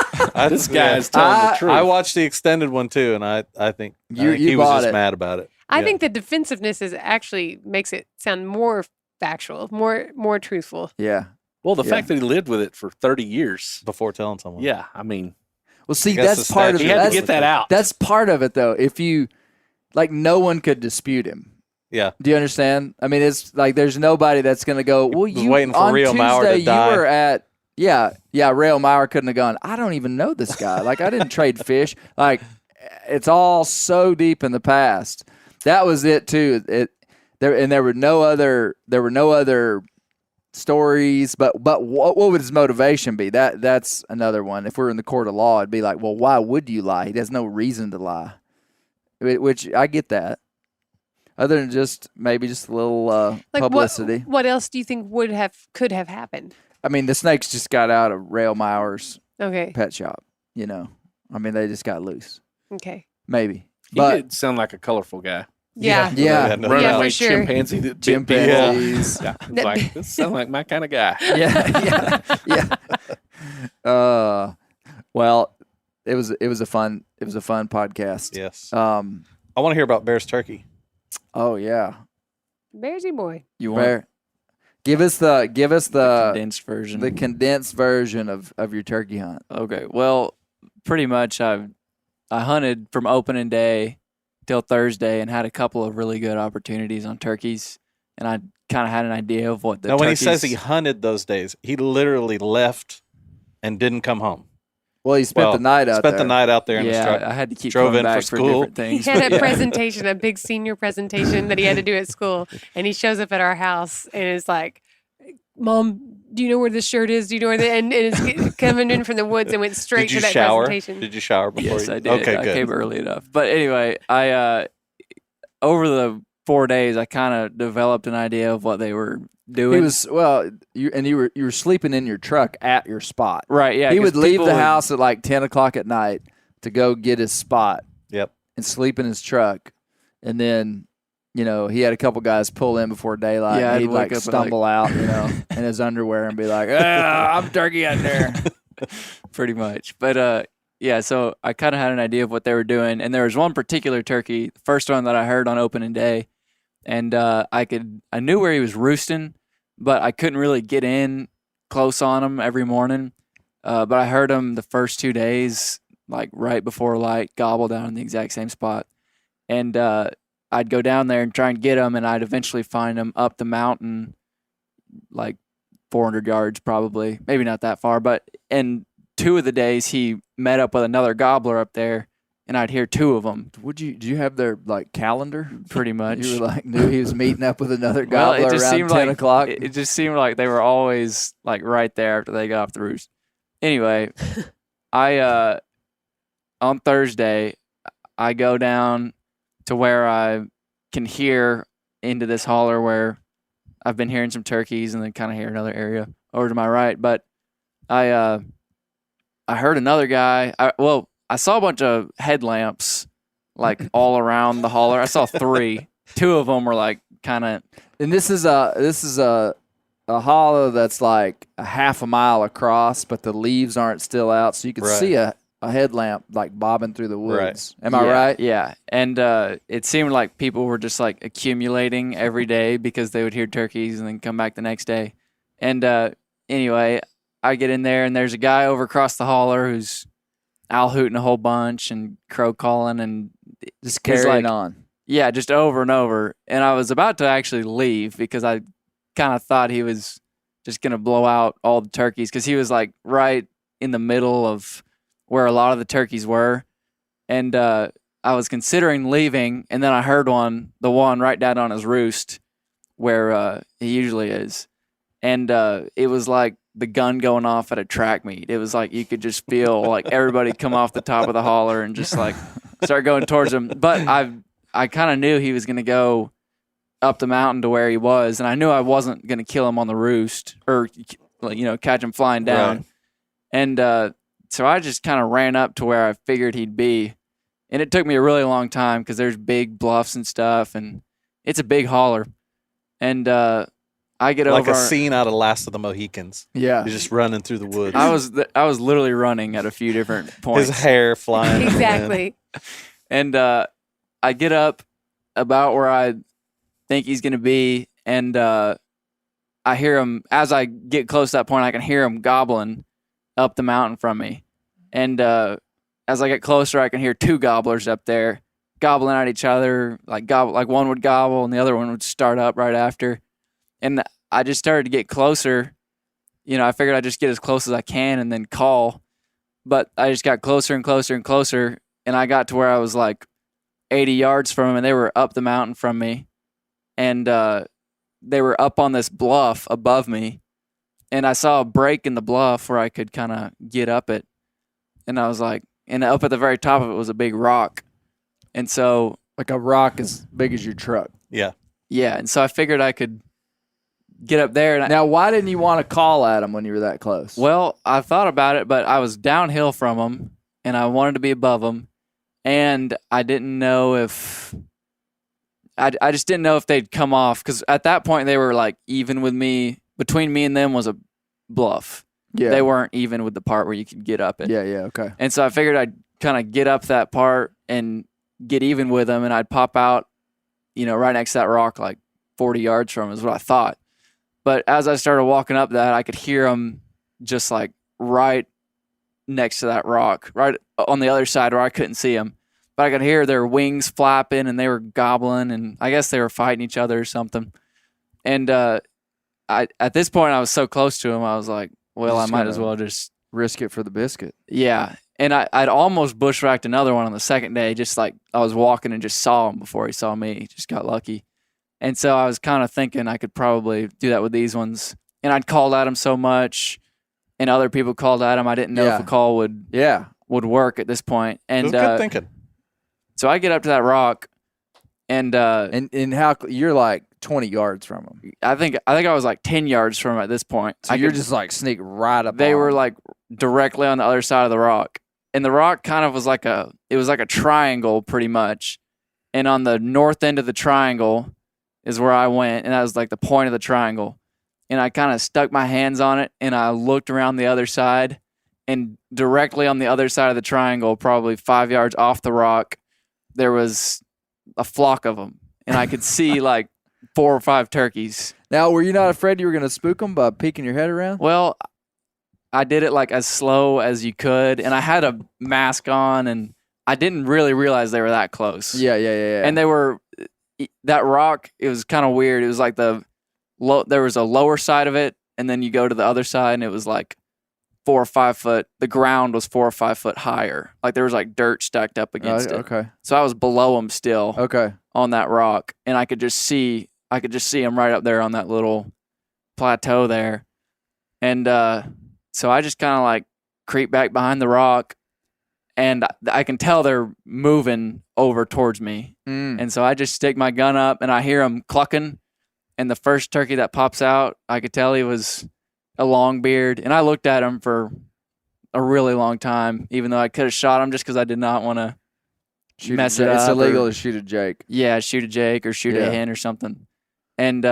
this guy is telling the truth. I watched the extended one too, and I think You he was bought just it. mad about it. I Yeah. think the defensiveness is actually makes it sound more factual, more truthful. Yeah. Well, the Yeah. fact that he lived with it for 30 years. Before telling someone. Yeah, I mean, Well, see, I guess that's the part of he it. had to That's, get that out. that's part of it, though. If you no one could dispute him. Yeah. Do you understand? I mean, it's like there's nobody that's going to go, well, Was you waiting for on Rio Tuesday, Mauer to you die. were at, yeah, Rail Mauer couldn't have gone, I don't even know this guy. Like, I didn't trade fish. Like, it's all so deep in the past. That was it, too. There were no other stories, but what would his motivation be? That's another one. If we're in the court of law, it'd be like, well, why would you lie? He has no reason to lie. Which I get that. Other than just maybe just a little Like publicity. What else do you think could have happened? I mean, the snakes just got out of Rail Mauer's Okay. pet shop. You know, I mean, they just got loose. Okay. Maybe, he but did sound like a colorful guy. Yeah. yeah, No Runaway Yeah, for sure. chimpanzee that bit chimpanzees. people. Yeah, it's like, this sounds like my kind of guy. yeah. Well, it was a fun podcast. Yes. Um. I want to hear about Bear's turkey. Oh yeah. Bearsy boy. You want Bear, give us the condensed version? the condensed version of your turkey hunt. Okay. Well, pretty much I hunted from opening day till Thursday and had a couple of really good opportunities on turkeys, and I kind of had an idea of what the Now, when he turkeys- says he hunted those days, he literally left and didn't come home. Well, he spent the night out Spent there. the night out there in his yeah, truck. I had to keep drove coming in for back for school. different He things. had but a yeah. presentation, a big senior presentation that he had to do at school, and he shows up at our house and is like, "Mom, do you know where this shirt is? Do you know where the?" And it's coming in from the woods and went straight Did to you that shower? presentation. Did you shower before? Yes, you... I did. Okay, I good. came early enough. But anyway, I over the 4 days, I kind of developed an idea of what they were doing. He was you were sleeping in your truck at your spot. right. Yeah, he 'cause would leave people the would- house at like 10 o'clock at night to go get his spot Yep. and sleep in his truck, and then he had a couple guys pull in before daylight. Yeah, and I'd he'd wake like up at, stumble out, in his underwear and be like, I'm turkey out there. pretty much. But yeah, so I kind of had an idea of what they were doing, and there was one particular turkey, the first one that I heard on opening day, and I knew where he was roosting, but I couldn't really get in close on him every morning. But I heard him the first 2 days, like right before light, gobble down in the exact same spot. And I'd go down there and try and get him, and I'd eventually find him up the mountain, like 400 yards probably, maybe not that far. But in 2 of the days, he met up with another gobbler up there, and I'd hear 2 of them. Do you have their like calendar? Pretty much. You were like knew he was meeting up with another gobbler around 10 o'clock. It just seemed like they were always like right there after they got off the roost. Anyway, I on Thursday I go down to where I can hear into this holler where I've been hearing some turkeys and then kind of hear another area over to my right. But I heard another guy. I saw a bunch of headlamps like all around the holler. I saw 3. 2 of them were like kind of. And this is a hollow that's like a half a mile across, but the leaves aren't still out, so you can see a headlamp like bobbing through the woods. Right. Am I right? Yeah. And it seemed like people were just like accumulating every day because they would hear turkeys and then come back the next day. And anyway, I get in there and there's a guy over across the holler who's owl hooting a whole bunch and crow calling and just carrying on. Yeah, just over and over. And I was about to actually leave because I kind of thought he was just going to blow out all the turkeys because he was like right in the middle of where a lot of the turkeys were. And I was considering leaving, and then I heard the one right down on his roost where he usually is. And it was like the gun going off at a track meet. It was like you could just feel like everybody come off the top of the holler and just like start going towards him. But I kind of knew he was going to go up the mountain to where he was, and I knew I wasn't going to kill him on the roost or catch him flying down. Right. And so I just kind of ran up to where I figured he'd be. And it took me a really long time because there's big bluffs and stuff, and it's a big holler. And I get over like a scene out of Last of the Mohicans. Yeah, you're just running through the woods. I was literally running at a few different points. His hair flying. Exactly. And I get up about where I think he's going to be, and I hear him as I get close to that point. I can hear him gobbling up the mountain from me, and as I get closer, I can hear 2 gobblers up there gobbling at each other, like one would gobble and the other one would start up right after. And I just started to get closer. I figured I'd just get as close as I can and then call, but I just got closer and closer and closer, and I got to where I was like 80 yards from them, and they were up the mountain from me, and they were up on this bluff above me. And I saw a break in the bluff where I could kind of get up it. And I was like, and up at the very top of it was a big rock. And so. Like a rock as big as your truck. Yeah. Yeah. And so I figured I could get up there. And now, why didn't you want to call at him when you were that close? Well, I thought about it, but I was downhill from him and I wanted to be above him. And I didn't know if. I just didn't know if they'd come off because at that point they were like even with me. Between me and them was a bluff. Yeah. They weren't even with the part where you could get up it. Yeah, okay. And so I figured I'd kind of get up that part and get even with them, and I'd pop out, right next to that rock like 40 yards from him is what I thought. But as I started walking up that, I could hear them just like right next to that rock, right on the other side where I couldn't see them. But I could hear their wings flapping, and they were gobbling, and I guess they were fighting each other or something. And at this point, I was so close to him, I was like, well, I might as well just risk it for the biscuit. Yeah. And I'd almost bushwhacked another one on the second day, just like I was walking and just saw him before he saw me. Just got lucky. And so I was kind of thinking I could probably do that with these ones. And I'd called at him so much, and other people called at him. I didn't know if a call would work at this point. And good thinking. So I get up to that rock, and how you're like 20 yards from him. I think I was like 10 yards from him at this point. So you're just like sneak right up. They were like directly on the other side of the rock, and the rock kind of was like a triangle pretty much. And on the north end of the triangle is where I went, and that was like the point of the triangle. And I kind of stuck my hands on it, and I looked around the other side, and directly on the other side of the triangle, probably 5 yards off the rock, there was a flock of them. and I could see like 4 or 5 turkeys. Now, were you not afraid you were going to spook them by peeking your head around? Well, I did it like as slow as you could, and I had a mask on, and I didn't really realize they were that close. Yeah. And they were that rock. It was kind of weird. It was like there was a lower side of it, and then you go to the other side, and it was like 4 or 5 foot. The ground was 4 or 5 foot higher. Like there was like dirt stacked up against it. Okay. So I was below them still. Okay. On that rock, and I could just see them right up there on that little plateau there, and so I just kind of like creep back behind the rock, and I can tell they're moving over towards me, and so I just stick my gun up, and I hear them clucking, and the first turkey that pops out, I could tell he was a long beard, and I looked at him for a really long time, even though I could have shot him just because I did not want to mess it up. It's illegal to shoot a Jake. Yeah, shoot a Jake or shoot a hen or something. And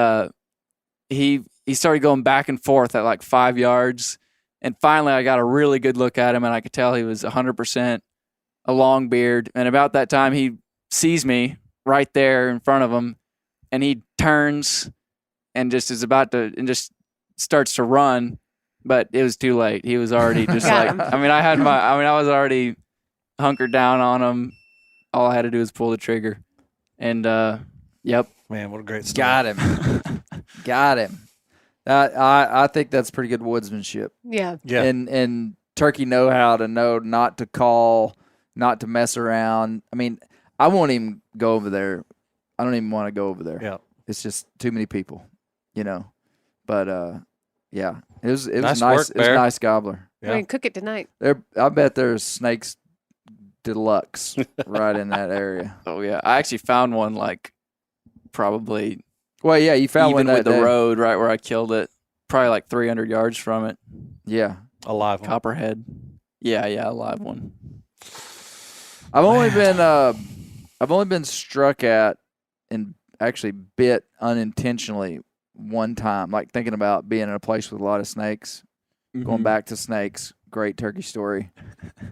he started going back and forth at like 5 yards. And finally, I got a really good look at him, and I could tell he was 100% a long beard. And about that time, he sees me right there in front of him, and he turns and just is about to and just starts to run. But it was too late. He was already just like I was already hunkered down on him. All I had to do was pull the trigger. And, yep. Man, what a great story. Got him. I think that's pretty good woodsmanship. Yeah. And turkey know how to know not to call, not to mess around. I mean, I won't even go over there. I don't even want to go over there. Yeah. It's just too many people, you know. But yeah, it was Nice nice. work, It was a Bear. nice gobbler. We're going to cook it tonight. I bet there's snakes deluxe right in that area. Oh, yeah. I actually found one like probably Well, yeah, you found even one with that the day. road right where I killed it. Probably like 300 yards from it. Yeah. A live one. Copperhead. Yeah, a live one. I've only been struck at and actually bit unintentionally one time, like thinking about being in a place with a lot of snakes, going back to snakes. Great turkey story.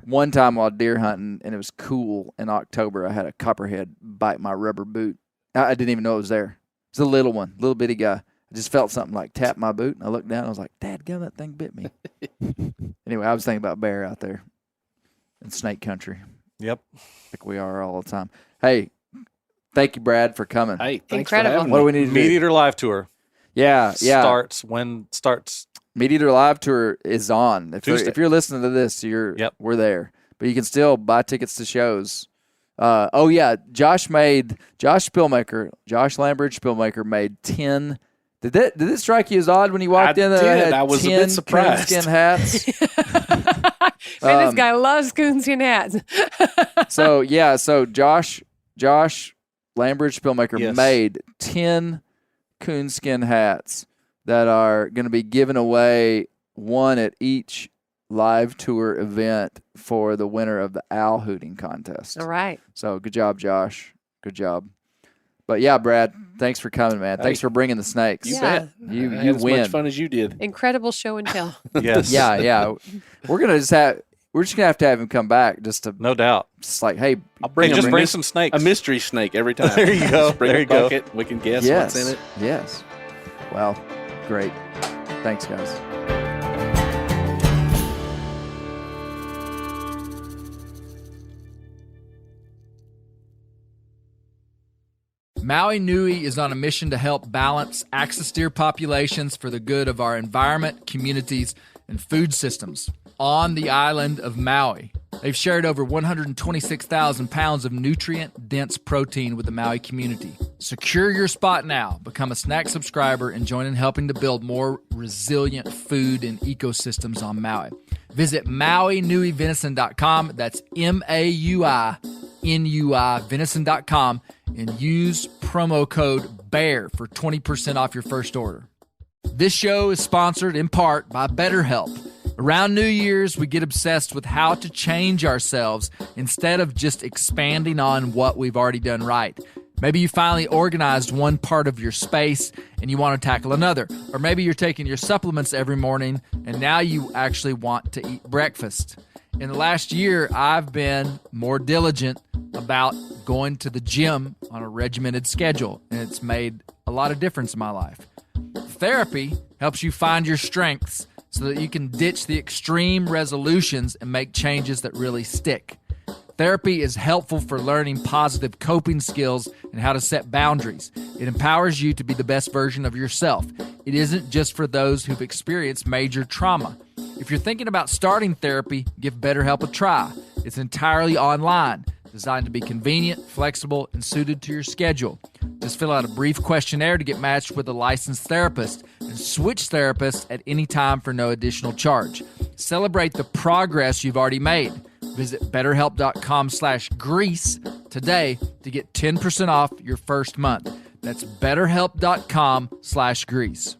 One time while deer hunting, and it was cool in October, I had a copperhead bite my rubber boot. I didn't even know it was there. It's a little one, little bitty guy. I just felt something like tap my boot, and I looked down, and I was like, "Dadgum, that thing bit me." Anyway, I was thinking about bear out there in snake country. Yep. Like we are all the time. Hey, thank you, Brad, for coming. Hey, thanks Incredible. for having What do me. we need to Meat do? Eater Live Tour Yeah. starts. Meat Eater Live Tour is on. Tuesday. If you're listening to this, we're there. But you can still buy tickets to shows. Josh Spillmaker, Josh Lambridge Spillmaker made 10. Did it strike you as odd when you walked in? Did. I was a bit surprised. Coonskin hats. Man, this guy loves coonskin hats. So Josh Lambridge Spillmaker Yes. made 10 coonskin hats that are going to be given away, one at each live tour event for the winner of the owl hooting contest. All right. So good job, Josh. Good job. But yeah, Brad, than's for coming, man. Thanks for bringing the snakes. You Yeah. bet. You I had as win. much fun as you did. Incredible show and tell. Yes. Yeah. We're just gonna have to have him come back just No doubt. like, hey, I'll bring Just him bring some snakes. a mystery snake every time. There you go. Just bring There a you go. bucket. We can guess yes, what's in it. yes. Well, great. Thanks, guys. Maui Nui is on a mission to help balance axis deer populations for the good of our environment, communities, and food systems on the island of Maui. They've shared over 126,000 pounds of nutrient-dense protein with the Maui community. Secure your spot now. Become a snack subscriber and join in helping to build more resilient food and ecosystems on Maui. Visit MauiNuiVenison.com. That's MAUINUI venison.com and use promo code BEAR for 20% off your first order. This show is sponsored in part by BetterHelp. Around New Year's, we get obsessed with how to change ourselves instead of just expanding on what we've already done right. Maybe you finally organized one part of your space and you want to tackle another. Or maybe you're taking your supplements every morning and now you actually want to eat breakfast. In the last year, I've been more diligent about going to the gym on a regimented schedule, and it's made a lot of difference in my life. Therapy helps you find your strengths so that you can ditch the extreme resolutions and make changes that really stick. Therapy is helpful for learning positive coping skills and how to set boundaries. It empowers you to be the best version of yourself. It isn't just for those who've experienced major trauma. If you're thinking about starting therapy, give BetterHelp a try. It's entirely online, designed to be convenient, flexible, and suited to your schedule. Just fill out a brief questionnaire to get matched with a licensed therapist and switch therapists at any time for no additional charge. Celebrate the progress you've already made. Visit BetterHelp.com/Grease today to get 10% off your first month. That's BetterHelp.com/Grease.